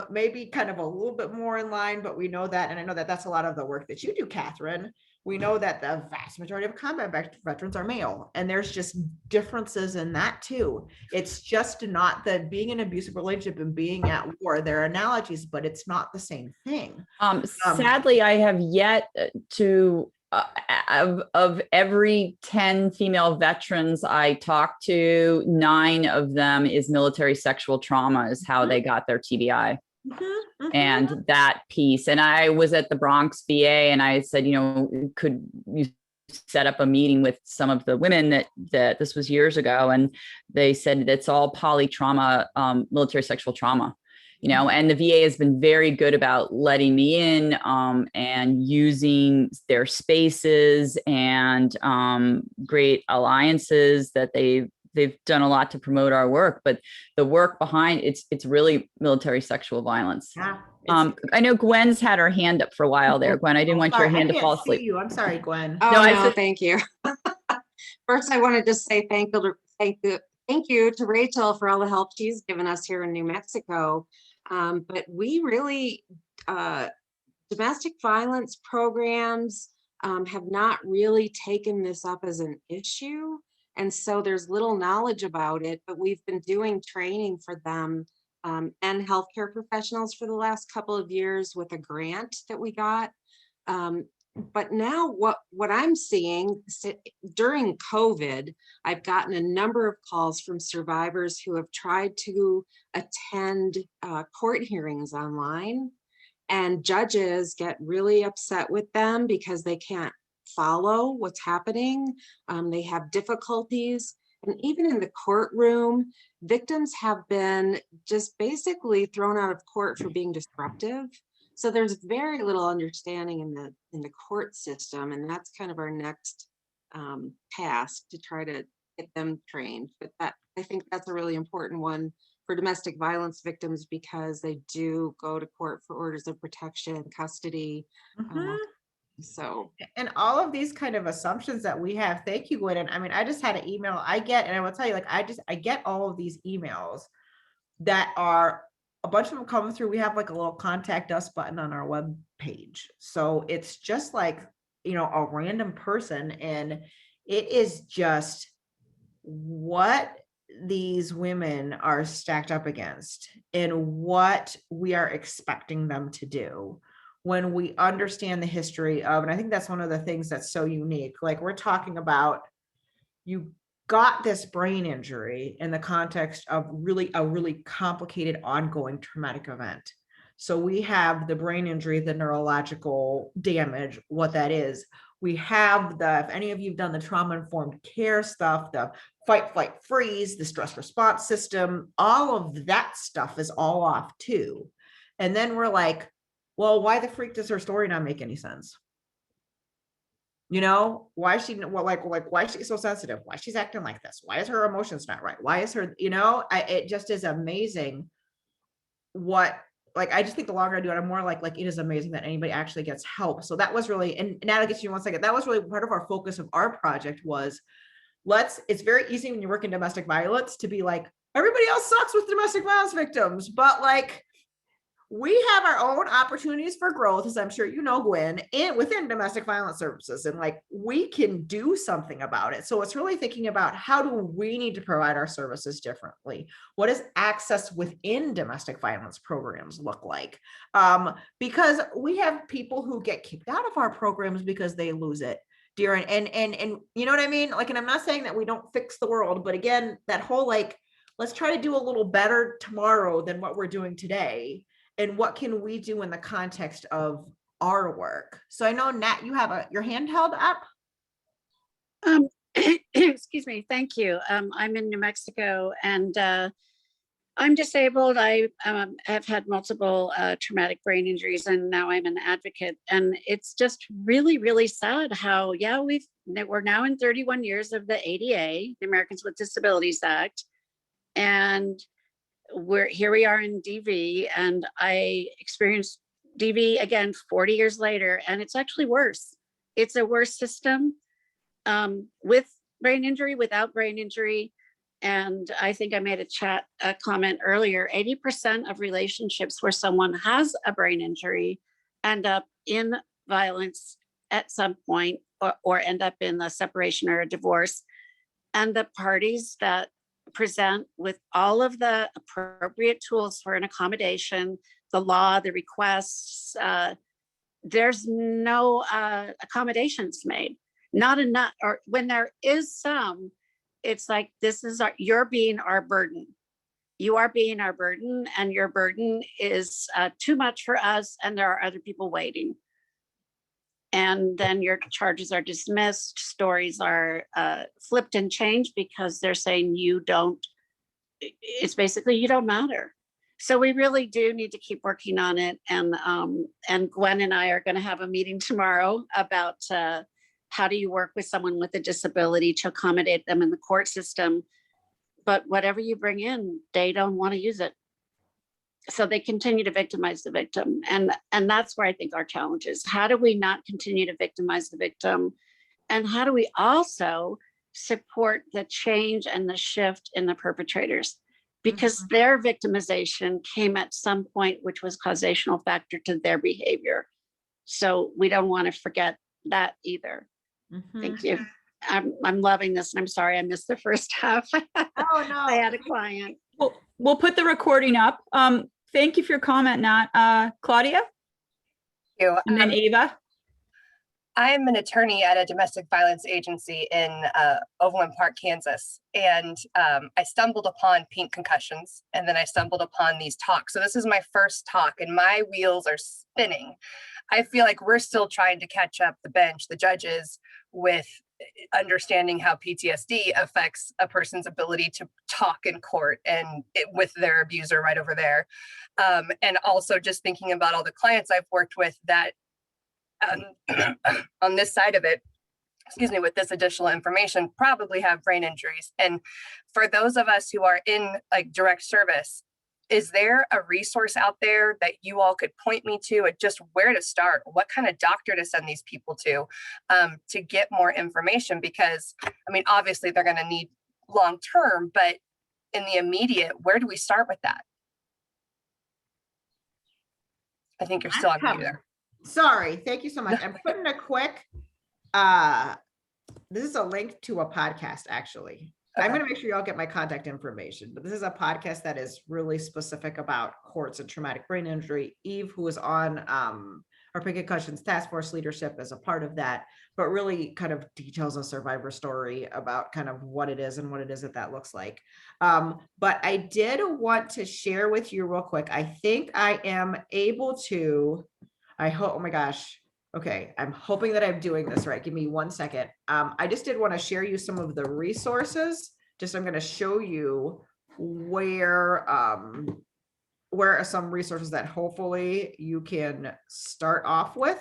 Maybe kind of a little bit more in line, but we know that, and I know that that's a lot of the work that you do, Katherine. We know that the vast majority of combat veterans are male, and there's just differences in that too. It's just not that being in an abusive relationship and being at war, there are analogies, but it's not the same thing. Sadly, I have yet to, of every 10 female veterans I talk to, 9 of them is military sexual trauma is how they got their TBI. And that piece. And I was at the Bronx VA and I said, you know, could you set up a meeting with some of the women that this was years ago. And they said it's all polytrauma, military sexual trauma. and the VA has been very good about letting me in and using their spaces and great alliances that they've done a lot to promote our work, but the work behind it's really military sexual violence. Yeah. I know Gwen's had her hand up for a while there. Gwen, I didn't want your hand to fall I can't see asleep. you. I'm sorry, Gwen. Oh, No, I no, said- thank you. First, I want to just say thank you to Rachel for all the help she's given us here in New Mexico. But we really, domestic violence programs have not really taken this up as an issue. And so there's little knowledge about it, but we've been doing training for them and healthcare professionals for the last couple of years with a grant that we got. But now what I'm seeing during COVID, I've gotten a number of calls from survivors who have tried to attend court hearings online, and judges get really upset with them because they can't follow what's happening. They have difficulties. And even in the courtroom, victims have been just basically thrown out of court for being disruptive. So there's very little understanding in the court system, and that's kind of our next task, to try to get them trained. But I think that's a really important one for domestic violence victims, because they do go to court for orders of protection, custody. So, and all of these kind of assumptions that we have, thank you, Gwen. And I mean, I just had an email I get, and I will tell you, like, I get all of these emails that are, a bunch of them come through. We have like a little contact us button on our web page. So it's just like, a random person. And it is just what these women are stacked up against and what we are expecting them to do when we understand the history of, and I think that's one of the things that's so unique. Like, we're talking about, you got this brain injury in the context of a really complicated ongoing traumatic event. So we have the brain injury, the neurological damage, what that is. We have if any of you have done the trauma-informed care stuff, the fight, flight, freeze, the stress response system, all of that stuff is all off too. And then we're like, well, why the freak does her story not make any sense? Why is she, why is she so sensitive? Why she's acting like this? Why is her emotions not right? Why is her, it just is amazing I just think the longer I do it, I'm more like it is amazing that anybody actually gets help. So that was really, and Natalie, gets you 1 second. That was really part of our focus of our project was, it's very easy when you work in domestic violence to be like, everybody else sucks with domestic violence victims, but we have our own opportunities for growth, as I'm sure you know, Gwen, within domestic violence services, and we can do something about it. So it's really thinking about, how do we need to provide our services differently? What does access within domestic violence programs look like? Because we have people who get kicked out of our programs because they lose it during, and you know what I mean? And I'm not saying that we don't fix the world, but again, that whole let's try to do a little better tomorrow than what we're doing today. And what can we do in the context of our work? So I know, Nat, you have your hand held up. Excuse me. Thank you. I'm in New Mexico, and I'm disabled. I have had multiple traumatic brain injuries, and now I'm an advocate. And it's just really, really sad how, we're now in 31 years of the ADA, the Americans with Disabilities Act, and we are in DV, and I experienced DV again 40 years later, and it's actually worse. It's a worse system with brain injury, without brain injury. And I think I made a comment earlier, 80% of relationships where someone has a brain injury end up in violence at some point, or end up in a separation or a divorce. And the parties that present with all of the appropriate tools for an accommodation, the law, the requests, there's no accommodations made, not enough, or when there is some, it's like, you're being our burden. You are being our burden, and your burden is too much for us, and there are other people waiting. And then your charges are dismissed, stories are flipped and changed because they're saying it's basically, you don't matter. So we really do need to keep working on it. And Gwen and I are going to have a meeting tomorrow about how do you work with someone with a disability to accommodate them in the court system. But whatever you bring in, they don't want to use it. So they continue to victimize the victim. And that's where I think our challenge is. How do we not continue to victimize the victim? And how do we also support the change and the shift in the perpetrators? Because their victimization came at some point, which was causational factor to their behavior. So we don't want to forget that either. Thank you. I'm loving this, and I'm sorry I missed the first half. Oh, no. I had a client. We'll put the recording up. Thank you for your comment, Nat. Claudia? You. And then Ava? I am an attorney at a domestic violence agency in Overland Park, Kansas. And I stumbled upon PINK Concussions, and then I stumbled upon these talks. So this is my first talk, and my wheels are spinning. I feel like we're still trying to catch up the bench, the judges, with understanding how PTSD affects a person's ability to talk in court and with their abuser right over there. And also just thinking about all the clients I've worked with that on this side of it, excuse me, with this additional information, probably have brain injuries. And for those of us who are in like direct service, is there a resource out there that you all could point me to at just where to start? What kind of doctor to send these people to get more information? Because, I mean, obviously they're going to need long-term, but in the immediate, where do we start with that? I think you're still on mute there. Sorry, thank you so much. I'm putting a quick, this is a link to a podcast, actually. Okay. I'm going to make sure you all get my contact information, but this is a podcast that is really specific about courts and traumatic brain injury. Eve, who is on our PINK Concussions task force leadership, is a part of that, but really kind of details a survivor story about kind of what it is and what it is that looks like. But I did want to share with you real quick. I think I am able to, I hope, oh my gosh. Okay, I'm hoping that I'm doing this right. Give me 1 second. I just did want to share you some of the resources. I'm going to show you where are some resources that hopefully you can start off with.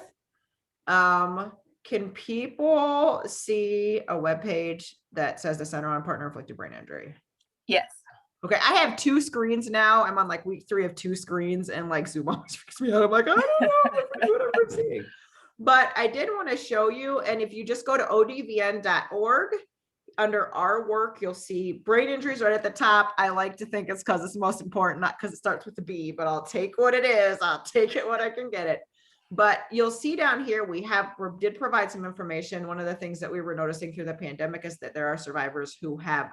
Can people see a webpage that says the Center on Partner-Inflicted Brain Injury? Yes. Okay, I have 2 screens now. I'm on like week 3 of 2 screens, and like Zoom always freaks me out. I'm like, I don't know what I'm seeing. But I did want to show you, and if you just go to odvn.org, under our work, you'll see brain injuries right at the top. I like to think it's because it's most important, not because it starts with a B, but I'll take what it is. I'll take it when I can get it. But you'll see down here, we did provide some information. One of the things that we were noticing through the pandemic is that there are survivors who have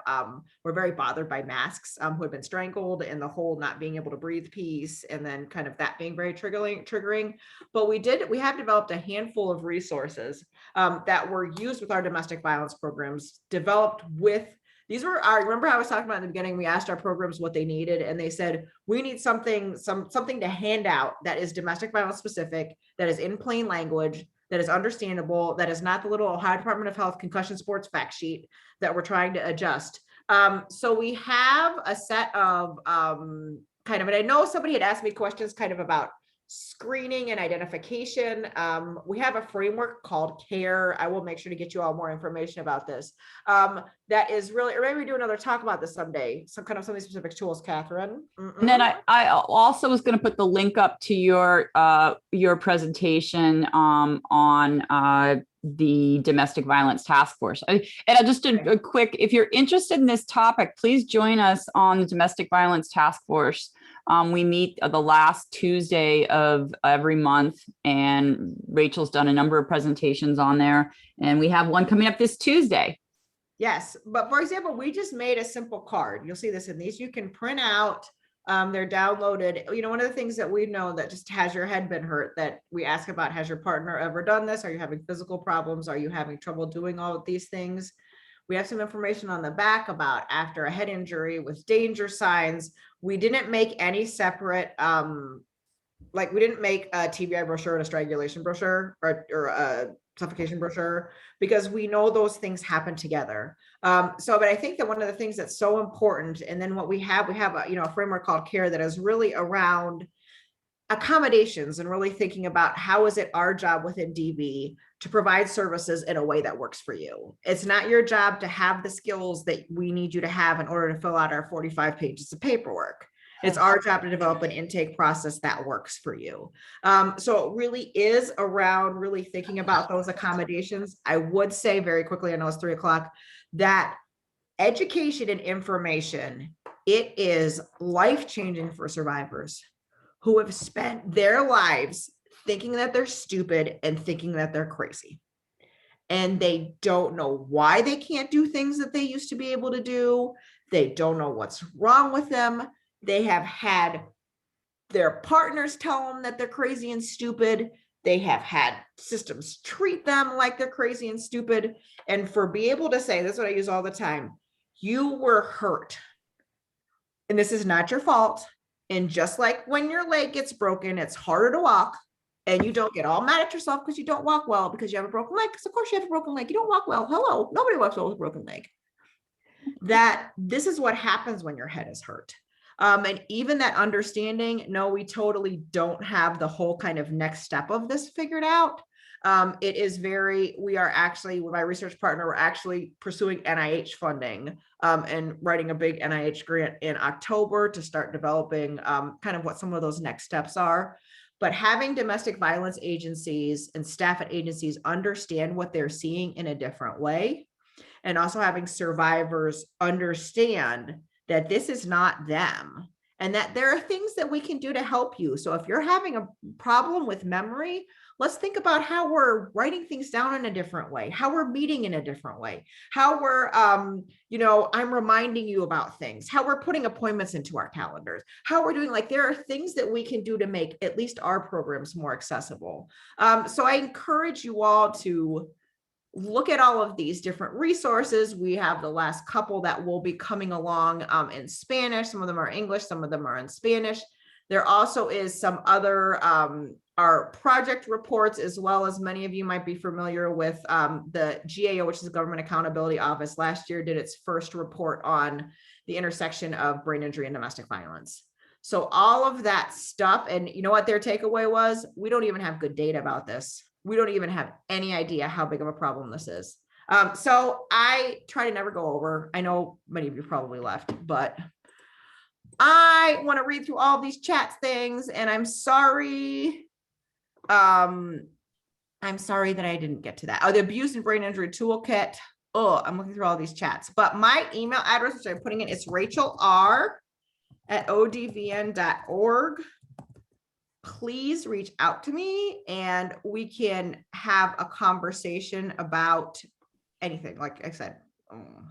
were very bothered by masks, who had been strangled, and the whole not being able to breathe piece, and then kind of that being very triggering. But we have developed a handful of resources that were used with our domestic violence programs, developed with. These were our, remember how I was talking about in the beginning, we asked our programs what they needed, and they said, we need something to hand out that is domestic violence specific, that is in plain language, that is understandable, that is not the little Ohio Department of Health concussion sports fact sheet that we're trying to adjust. So we have a set of and I know somebody had asked me questions kind of about screening and identification. We have a framework called CARE. I will make sure to get you all more information about this. That is really, or maybe we do another talk about this someday, some of these specific tools, Catherine. And then I also was going to put the link up to your presentation on the domestic violence task force. And I'll just do a quick, if you're interested in this topic, please join us on the domestic violence task force. We meet the last Tuesday of every month, and Rachel's done a number of presentations on there, and we have one coming up this Tuesday. Yes, but for example, we just made a simple card. You'll see this in these. You can print out. They're downloaded. You know, one of the things that we know that just has your head been hurt that we ask about, has your partner ever done this? Are you having physical problems? Are you having trouble doing all of these things? We have some information on the back about after a head injury with danger signs. We didn't make any separate, we didn't make a TBI brochure and a strangulation brochure or a suffocation brochure, because we know those things happen together. But I think that one of the things that's so important, and then what we have a framework called CARE that is really around accommodations and really thinking about how is it our job within DV to provide services in a way that works for you. It's not your job to have the skills that we need you to have in order to fill out our 45 pages of paperwork. It's our job to develop an intake process that works for you. So it really is around really thinking about those accommodations. I would say very quickly, I know it's 3 o'clock, that education and information, it is life-changing for survivors who have spent their lives thinking that they're stupid and thinking that they're crazy. And they don't know why they can't do things that they used to be able to do. They don't know what's wrong with them. They have had their partners tell them that they're crazy and stupid. They have had systems treat them like they're crazy and stupid. And for be able to say, this is what I use all the time, you were hurt. And this is not your fault. And just like when your leg gets broken, it's harder to walk, and you don't get all mad at yourself because you don't walk well because you have a broken leg. Because of course you have a broken leg. You don't walk well. Hello, nobody walks well with a broken leg. That this is what happens when your head is hurt. And even that understanding, no, we totally don't have the whole kind of next step of this figured out. We are actually, with my research partner, we're actually pursuing NIH funding and writing a big NIH grant in October to start developing kind of what some of those next steps are. But having domestic violence agencies and staff at agencies understand what they're seeing in a different way, and also having survivors understand that this is not them and that there are things that we can do to help you. So if you're having a problem with memory, let's think about how we're writing things down in a different way, how we're meeting in a different way, how we're, I'm reminding you about things, how we're putting appointments into our calendars, how we're doing, like, there are things that we can do to make at least our programs more accessible. So I encourage you all to look at all of these different resources. We have the last couple that will be coming along in Spanish. Some of them are English, some of them are in Spanish. There also is some other our project reports, as well as many of you might be familiar with the GAO, which is the Government Accountability Office, last year did its first report on the intersection of brain injury and domestic violence. So all of that stuff, and you know what their takeaway was? We don't even have good data about this. We don't even have any idea how big of a problem this is. So I try to never go over. I know many of you probably left, but I want to read through all these chat things, and I'm sorry. I'm sorry that I didn't get to that. Oh, the abuse and brain injury toolkit. Oh, I'm looking through all these chats, but my email address, which I'm putting in, is rachel.r@odvn.org. Please reach out to me and we can have a conversation about anything. Like I said,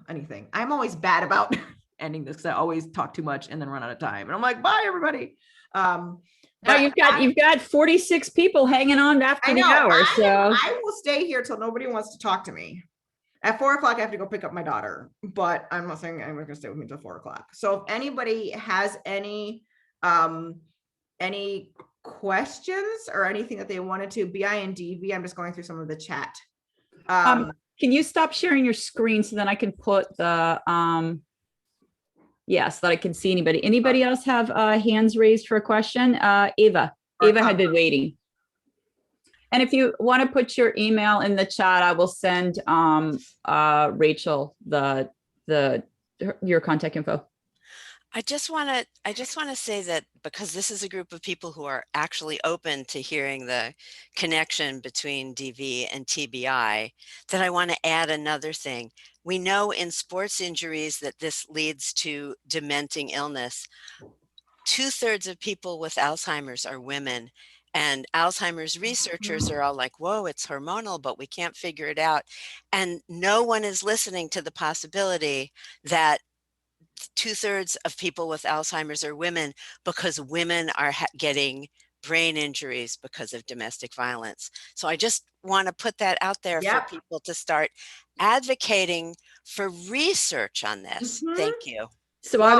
anything. I'm always bad about ending this because I always talk too much and then run out of time. And I'm like, bye everybody. But you've got 46 people hanging on after the hour. So I will stay here till nobody wants to talk to me. At 4 o'clock, I have to go pick up my daughter, but I'm not saying anyone's gonna stay with me till 4 o'clock. So if anybody has any questions or anything that they wanted to, BI and DV, I'm just going through some of the chat. can you stop sharing your screen so then I can put the so that I can see anybody else have hands raised for a question? Ava had been waiting. And if you want to put your email in the chat, I will send Rachel your contact info. I just want to say that because this is a group of people who are actually open to hearing the connection between DV and TBI, that I want to add another thing. We know in sports injuries that this leads to dementing illness. 2/3 of people with Alzheimer's are women, and Alzheimer's researchers are all like, whoa, it's hormonal, but we can't figure it out. And no one is listening to the possibility that 2/3 of people with Alzheimer's are women, because women are getting brain injuries because of domestic violence. So I just want to put that out there for people to start advocating for research on this. Thank you. So I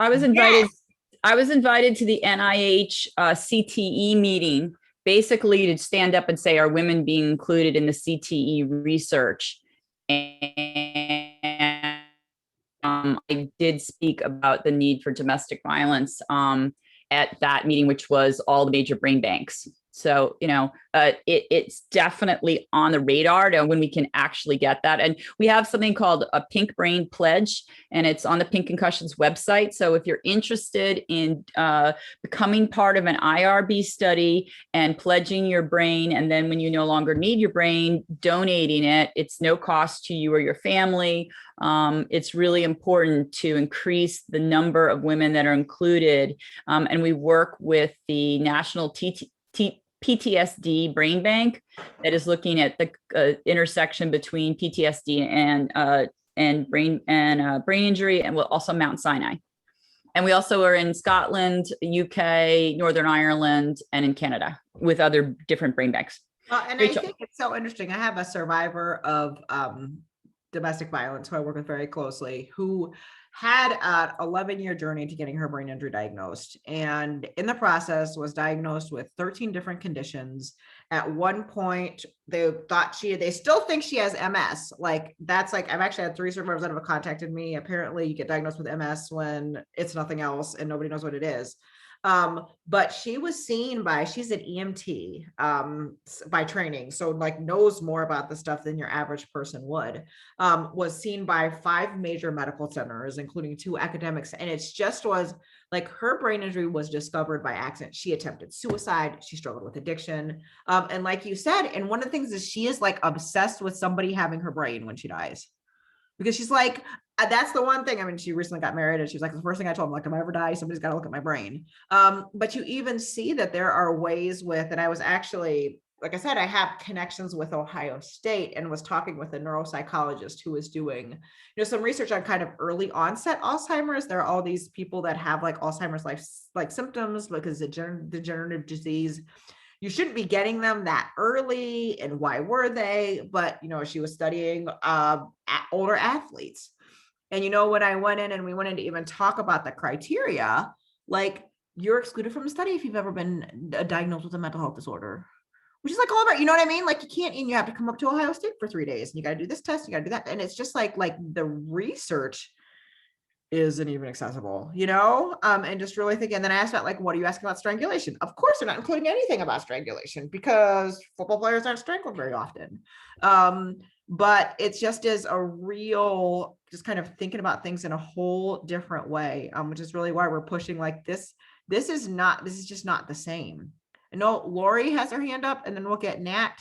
was invited to the NIH CTE meeting, basically to stand up and say, are women being included in the CTE research? And I did speak about the need for domestic violence at that meeting, which was all the major brain banks. So, it's definitely on the radar to when we can actually get that. And we have something called a Pink Brain Pledge, and it's on the Pink Concussions website. So if you're interested in becoming part of an IRB study and pledging your brain, and then when you no longer need your brain, donating it, it's no cost to you or your family. It's really important to increase the number of women that are included. And we work with the National PTSD Brain Bank that is looking at the intersection between PTSD and brain injury, and also Mount Sinai. And we also are in Scotland, UK, Northern Ireland, and in Canada with other different brain banks. And Rachel. I think it's so interesting. I have a survivor of domestic violence who I work with very closely, who had an 11-year journey to getting her brain injury diagnosed, and in the process was diagnosed with 13 different conditions. At one point, they still think she has MS. Like, that's like, I've actually had 3 survivors that have contacted me. Apparently you get diagnosed with MS when it's nothing else and nobody knows what it is. But she was seen by, she's an EMT by training, so like knows more about the stuff than your average person would, was seen by 5 major medical centers, including 2 academics. And it's just was like, her brain injury was discovered by accident. She attempted suicide. She struggled with addiction. And like you said, and one of the things is she is like obsessed with somebody having her brain when she dies. Because she's like, that's the one thing. I mean, she recently got married and she's like, the first thing I told him, like, if I ever die, somebody's got to look at my brain. But you even see that there are ways with, and I was actually, like I said, I have connections with Ohio State and was talking with a neuropsychologist who was doing, some research on kind of early onset Alzheimer's. There are all these people that have like Alzheimer's like symptoms because it's a degenerative disease. You shouldn't be getting them that early, and why were they? But, she was studying older athletes. And, when I went in and we went in to even talk about the criteria, like, you're excluded from the study if you've ever been diagnosed with a mental health disorder, which is like all about, you know what I mean? Like, you can't, and you have to come up to Ohio State for 3 days and you got to do this test, you got to do that. And it's just like the research isn't even accessible, and just really thinking. And then I asked about, like, what are you asking about strangulation? Of course, they're not including anything about strangulation because football players aren't strangled very often. But it just is a real, just kind of thinking about things in a whole different way, which is really why we're pushing like this. This is just not the same. I know Lori has her hand up, and then we'll get Nat.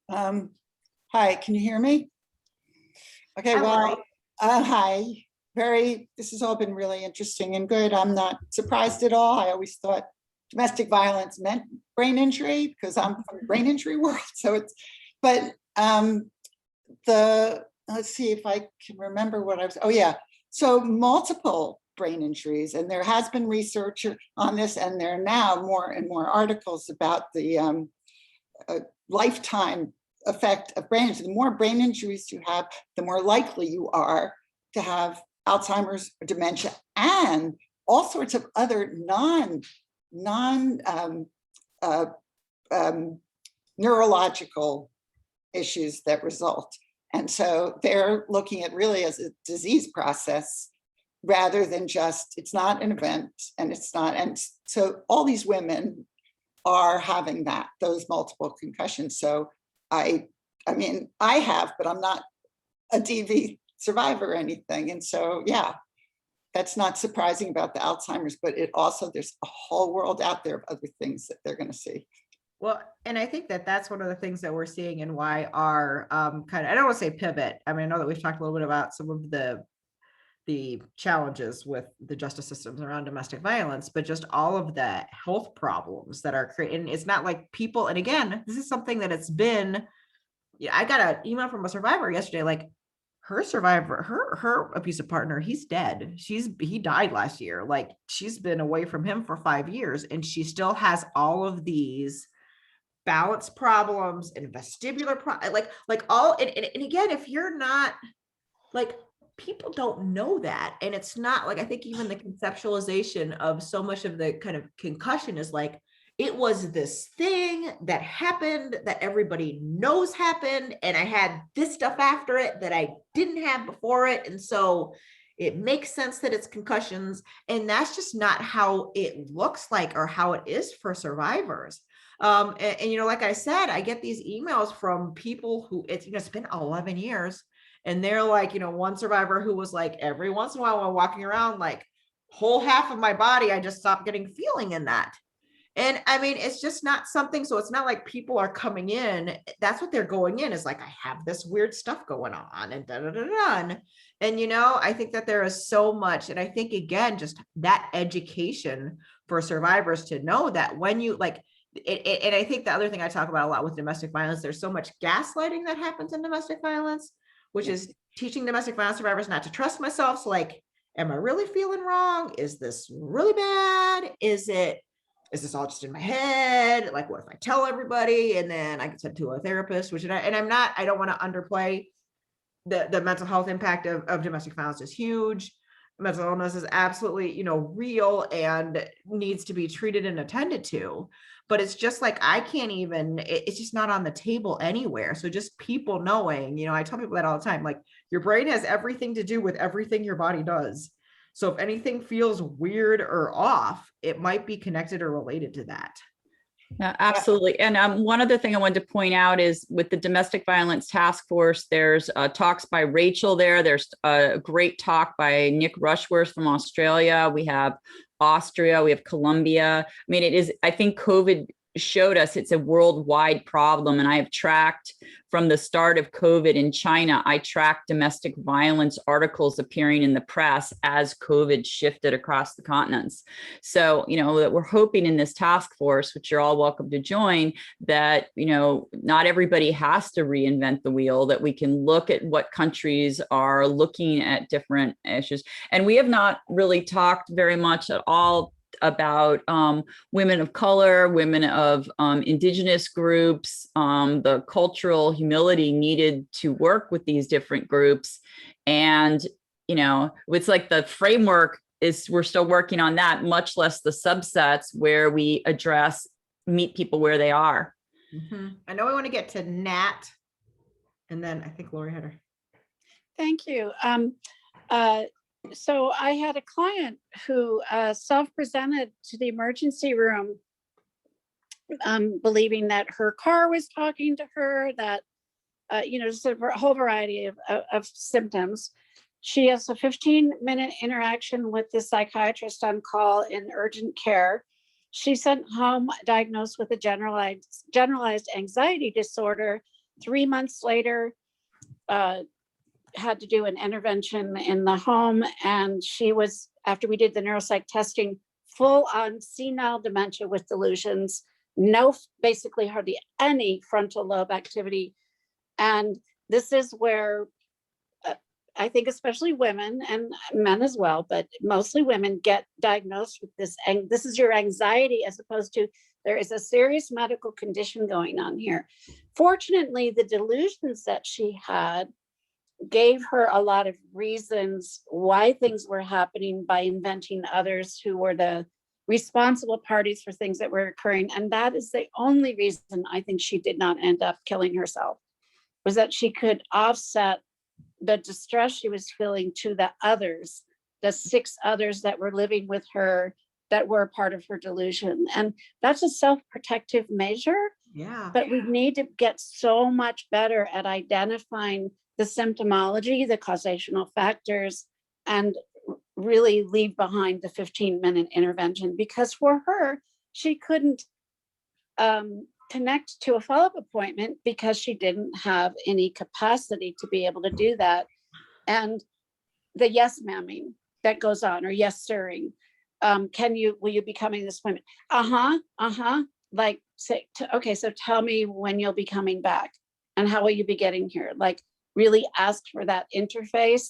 Hi, can you hear me? Okay, Hi, well, Lori. Hi. This has all been really interesting and good. I'm not surprised at all. I always thought domestic violence meant brain injury because I'm from the brain injury world. So let's see if I can remember what so multiple brain injuries, and there has been research on this, and there are now more and more articles about the lifetime effect of brain injury. The more brain injuries you have, the more likely you are to have Alzheimer's or dementia and all sorts of other neurological issues that result. And so they're looking at really as a disease process rather than just, it's not an event and it's not. And so all these women are having those multiple concussions. So I mean, I have, but I'm not a DV survivor or anything. And so, yeah, that's not surprising about the Alzheimer's, but there's a whole world out there of other things that they're going to see. Well, and I think that's one of the things that we're seeing, and why our I don't want to say pivot. I mean, I know that we've talked a little bit about some of the challenges with the justice systems around domestic violence, but just all of the health problems that are created. And it's not like people, and again, this is something that it's been, I got an email from a survivor yesterday, like her abusive partner, he's dead. He died last year. Like, she's been away from him for 5 years, and she still has all of these balance problems and vestibular like all, and again, if you're not, like, people don't know that. And it's not like, I think even the conceptualization of so much of the kind of concussion is like, it was this thing that happened that everybody knows happened. And I had this stuff after it that I didn't have before it. And so it makes sense that it's concussions. And that's just not how it looks like or how it is for survivors. And, you know, like I said, I get these emails from people who it's been 11 years. And they're like, you know, one survivor who was like, every once in a while, while walking around, like whole half of my body, I just stopped getting feeling in that. And I mean, it's just not something, so it's not like people are coming in. That's what they're going in is like, I have this weird stuff going on and da da da da. And, you know, I think that there is so much. And I think, again, just that education for survivors to know that when you like, and I think the other thing I talk about a lot with domestic violence, there's so much gaslighting that happens in domestic violence, which is teaching domestic violence survivors not to trust myself. So like, am I really feeling wrong? Is this really bad? Is this all just in my head? Like, what if I tell everybody and then I get sent to a therapist, which, I don't want to underplay the mental health impact of domestic violence is huge. Mental illness is absolutely, you know, real and needs to be treated and attended to. But it's just like, I can't even, it's just not on the table anywhere. So just people knowing, you know, I tell people that all the time, like your brain has everything to do with everything your body does. So if anything feels weird or off, it might be connected or related to that. Yeah, absolutely. And one other thing I wanted to point out is with the Domestic Violence Task Force, there's talks by Rachel there. There's a great talk by Nick Rushworth from Australia. We have Austria, we have Colombia. I mean, it is, I think COVID showed us it's a worldwide problem. And I have tracked from the start of COVID in China, I tracked domestic violence articles appearing in the press as COVID shifted across the continents. So, you know, that we're hoping in this task force, which you're all welcome to join, that, you know, not everybody has to reinvent the wheel, that we can look at what countries are looking at different issues. And we have not really talked very much at all about women of color, women of indigenous groups, the cultural humility needed to work with these different groups. And, you know, it's like the framework is, we're still working on that, much less the subsets where we address, meet people where they are. Mm-hmm. I know we want to get to Nat, and then I think Lori had her. Thank you. So I had a client who self-presented to the emergency room, believing that her car was talking to her, that, you know, just a whole variety of symptoms. She has a 15-minute interaction with the psychiatrist on call in urgent care. She sent home diagnosed with a generalized anxiety disorder. 3 months later, had to do an intervention in the home. And she was, after we did the neuropsych testing, full on senile dementia with delusions, no, basically hardly any frontal lobe activity. And this is where I think especially women and men as well, but mostly women get diagnosed with this. And this is your anxiety, as opposed to there is a serious medical condition going on here. Fortunately, the delusions that she had gave her a lot of reasons why things were happening by inventing others who were the responsible parties for things that were occurring. And that is the only reason I think she did not end up killing herself, was that she could offset the distress she was feeling to the others, the 6 others that were living with her that were a part of her delusion. And that's a self-protective measure. Yeah. But we need to get so much better at identifying the symptomology, the causational factors, and really leave behind the 15-minute intervention, because for her, she couldn't connect to a follow-up appointment because she didn't have any capacity to be able to do that. And the yes ma'aming that goes on, or yes sirring, will you be coming to this appointment? Like, say, okay, so tell me when you'll be coming back and how will you be getting here? Like, really ask for that interface,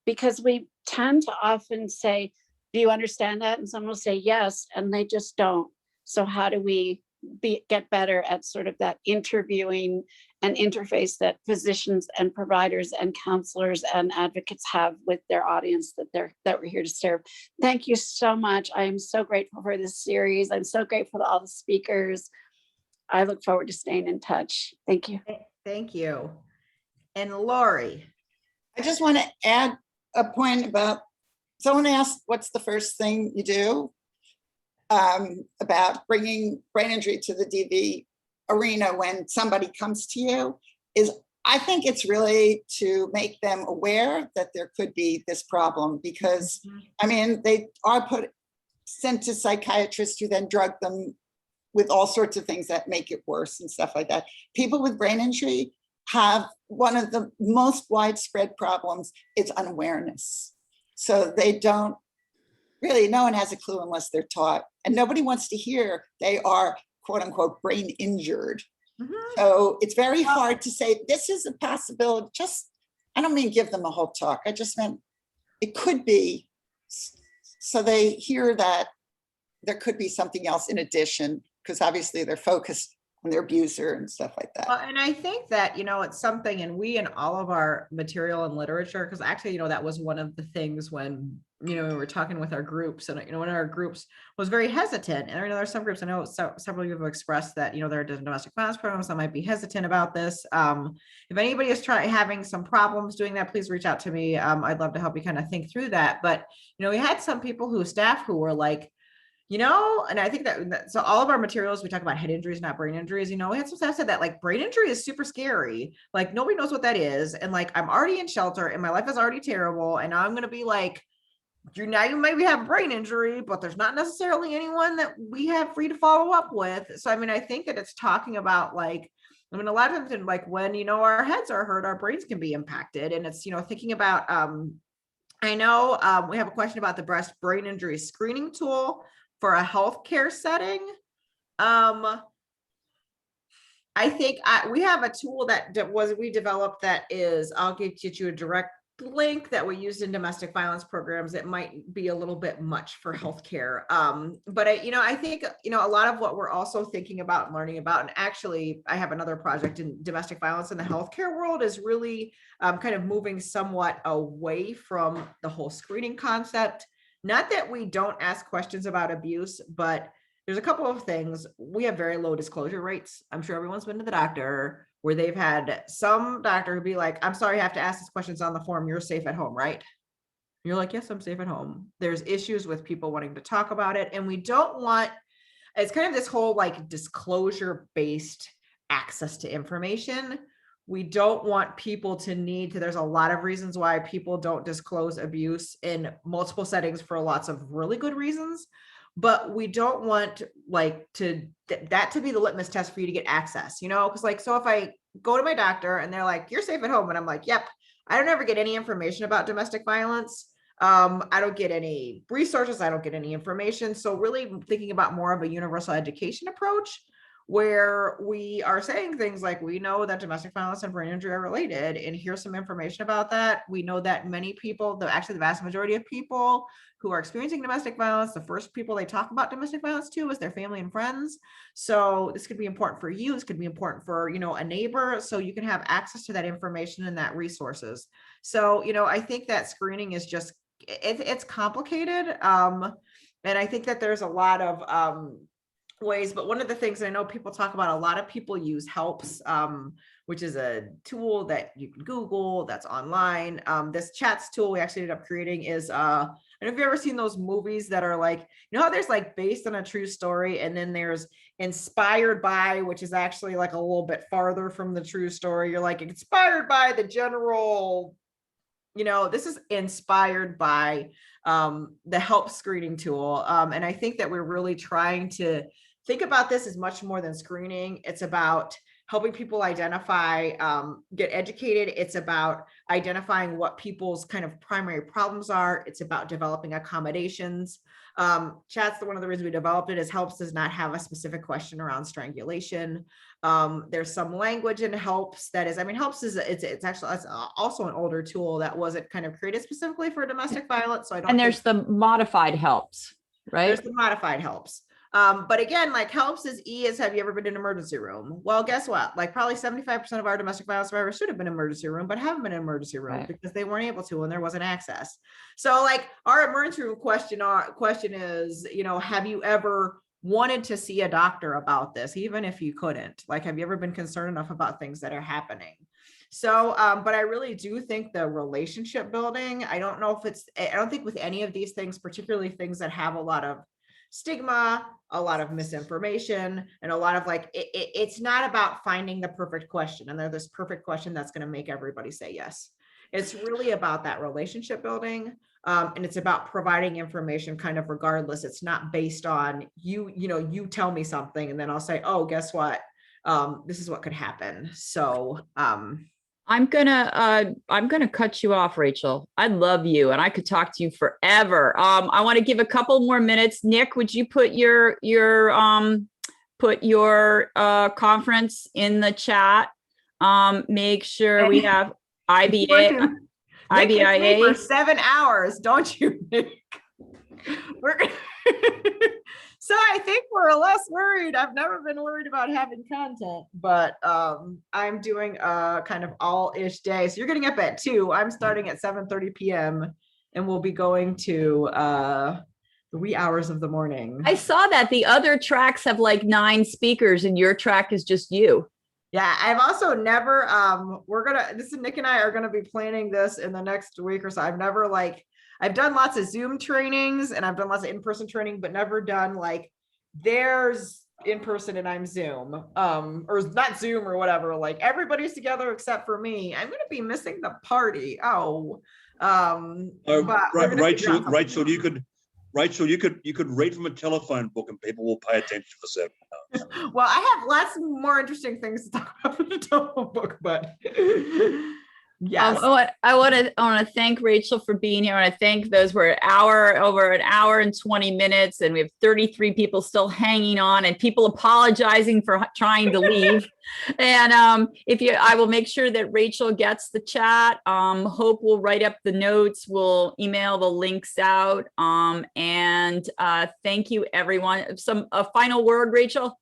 because we tend to often say, do you understand that? And someone will say yes, and they just don't. So how do we get better at sort of that interviewing and interface that physicians and providers and counselors and advocates have with their audience that we're here to serve. Thank you so much. I am so grateful for this series. I'm so grateful to all the speakers. I look forward to staying in touch. Thank you. Thank you. And Lori. I just want to add a point about, someone asked, what's the first thing you do about bringing brain injury to the DV arena when somebody comes to you? Is I think it's really to make them aware that there could be this problem, because I mean, they are sent to psychiatrists who then drug them with all sorts of things that make it worse and stuff like that. People with brain injury have one of the most widespread problems is unawareness. So they don't really, no one has a clue unless they're taught, and nobody wants to hear they are quote unquote brain injured. So it's very hard to say this is a possibility. Just, I don't mean give them a whole talk. I just meant it could be, so they hear that there could be something else in addition, because obviously they're focused on their abuser and stuff like that. Well, and I think that, it's something, and we in all of our material and literature, because actually, that was one of the things when, we were talking with our groups, and, one of our groups was very hesitant. And there are some groups, I know several people have expressed that, there are domestic violence programs that might be hesitant about this. If anybody is having some problems doing that, please reach out to me. I'd love to help you kind of think through that. But, we had some people staff who were like, and I think that, so all of our materials, we talk about head injuries, not brain injuries, we had some staff said that like brain injury is super scary. Like nobody knows what that is. And like, I'm already in shelter and my life is already terrible. And now I'm going to be like, you maybe have a brain injury, but there's not necessarily anyone that we have free to follow up with. So, I mean, I think that it's talking about like, a lot of times like when, our heads are hurt, our brains can be impacted. And it's, thinking about, I know we have a question about the breast brain injury screening tool for a healthcare setting. I think we have a tool we developed that is, I'll get you a direct link that we used in domestic violence programs. It might be a little bit much for healthcare. But I think, a lot of what we're also thinking about and learning about, and actually I have another project in domestic violence in the healthcare world, is really kind of moving somewhat away from the whole screening concept. Not that we don't ask questions about abuse, but there's a couple of things. We have very low disclosure rates. I'm sure everyone's been to the doctor where they've had some doctor be like, I'm sorry, I have to ask these questions on the form. You're safe at home, right? You're like, yes, I'm safe at home. There's issues with people wanting to talk about it. And we don't want, it's kind of this whole like disclosure-based access to information. We don't want people to need to, there's a lot of reasons why people don't disclose abuse in multiple settings for lots of really good reasons, but we don't want like that to be the litmus test for you to get access, because like, so if I go to my doctor and they're like, you're safe at home. And I'm like, yep, I don't ever get any information about domestic violence. I don't get any resources. I don't get any information. So really thinking about more of a universal education approach, where we are saying things like, we know that domestic violence and brain injury are related, and here's some information about that. We know that many people, actually the vast majority of people who are experiencing domestic violence, the first people they talk about domestic violence to is their family and friends. So this could be important for you. This could be important for, a neighbor. So you can have access to that information and that resources. So, I think that screening is just, it's complicated. And I think that there's a lot of, ways, but one of the things I know people talk about, a lot of people use Helps, which is a tool that you can Google that's online. This chats tool we actually ended up creating is, I don't know if you've ever seen those movies that are like, how there's like based on a true story, and then there's inspired by, which is actually like a little bit farther from the true story. You're like inspired by the general, this is inspired by the Help screening tool. And I think that we're really trying to think about this as much more than screening. It's about helping people identify, get educated. It's about identifying what people's kind of primary problems are. It's about developing accommodations. Chat's one of the reasons we developed it is Helps does not have a specific question around strangulation. There's some language in Helps that is, Helps is, it's actually also an older tool that wasn't kind of created specifically for domestic violence. So I don't. And there's the modified Helps, right? There's the modified Helps. But again, like HELPS is E is, have you ever been in an emergency room? Well, guess what? Like probably 75% of our domestic violence survivors should have been in an emergency room, but haven't been in an emergency room Right. because they weren't able to when there wasn't access. So like our emergency room question is, you know, have you ever wanted to see a doctor about this, even if you couldn't? Like, have you ever been concerned enough about things that are happening? So, but I really do think the relationship building, I don't think with any of these things, particularly things that have a lot of stigma, a lot of misinformation, and a lot of like, it's not about finding the perfect question. And there's this perfect question that's going to make everybody say yes. It's really about that relationship building. And it's about providing information kind of regardless. It's not based on you tell me something and then I'll say, oh, guess what? This is what could happen. So, I'm gonna cut you off, Rachel. I love you and I could talk to you forever. I want to give a couple more minutes. Nick, would you put your conference in the chat? Make sure we have IBA. Nick can stay for IBIA. 7 hours, don't you, Nick? So I think we're less worried. I've never been worried about having content, but I'm doing a kind of all-ish day. So you're getting up at 2. I'm starting at 7:30 p.m. and we'll be going to the wee hours of the morning. I saw that the other tracks have like 9 speakers and your track is just you. Yeah, I've also never, Nick and I are gonna be planning this in the next week or so. I've done lots of Zoom trainings and I've done lots of in-person training, but never done like there's in-person and I'm Zoom, or not Zoom or whatever. Like everybody's together except for me. I'm gonna be missing the party. Oh, Rachel, you could read from a telephone book and people will pay attention for 7 hours. Well, I have lots more interesting things to talk about in the telephone book, but yes. I want to thank Rachel for being here. And I thank those were over an hour and 20 minutes. And we have 33 people still hanging on and people apologizing for trying to leave. And I will make sure that Rachel gets the chat. Hope will write up the notes. We'll email the links out. And thank you, everyone. A final word, Rachel?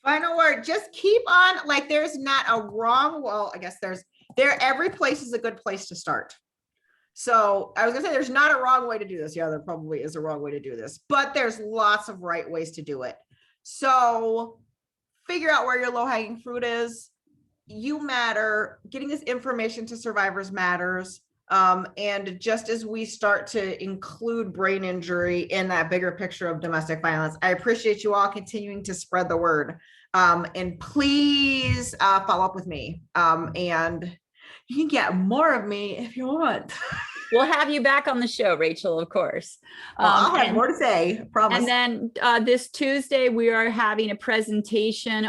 Final word, just keep on, like there's not a wrong, well, I guess every place is a good place to start. So I was gonna say there's not a wrong way to do this. Yeah, there probably is a wrong way to do this, but there's lots of right ways to do it. So figure out where your low-hanging fruit is. You matter. Getting this information to survivors matters. And just as we start to include brain injury in that bigger picture of domestic violence, I appreciate you all continuing to spread the word. And please follow up with me. And you can get more of me if you want. We'll have you back on the show, Rachel, of course. I'll have more to say, promise. And then this Tuesday, we are having a presentation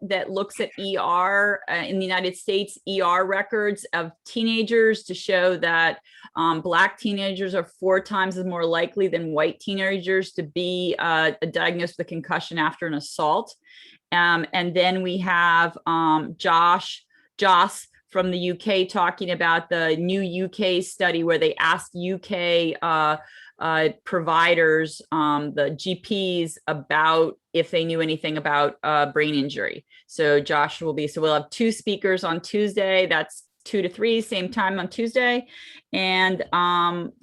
that looks at ER in the United States, ER records of teenagers to show that Black teenagers are 4 times as more likely than white teenagers to be diagnosed with a concussion after an assault. And then we have Joss from the UK talking about the new UK study where they asked UK providers, the GPs, about if they knew anything about brain injury. So Josh we'll have 2 speakers on Tuesday. That's 2 to 3, same time on Tuesday. And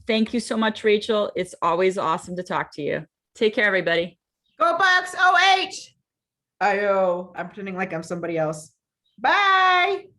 thank you so much, Rachel. It's always awesome to talk to you. Take care, everybody. Go Bucks, OH! I'm pretending like I'm somebody else. Bye.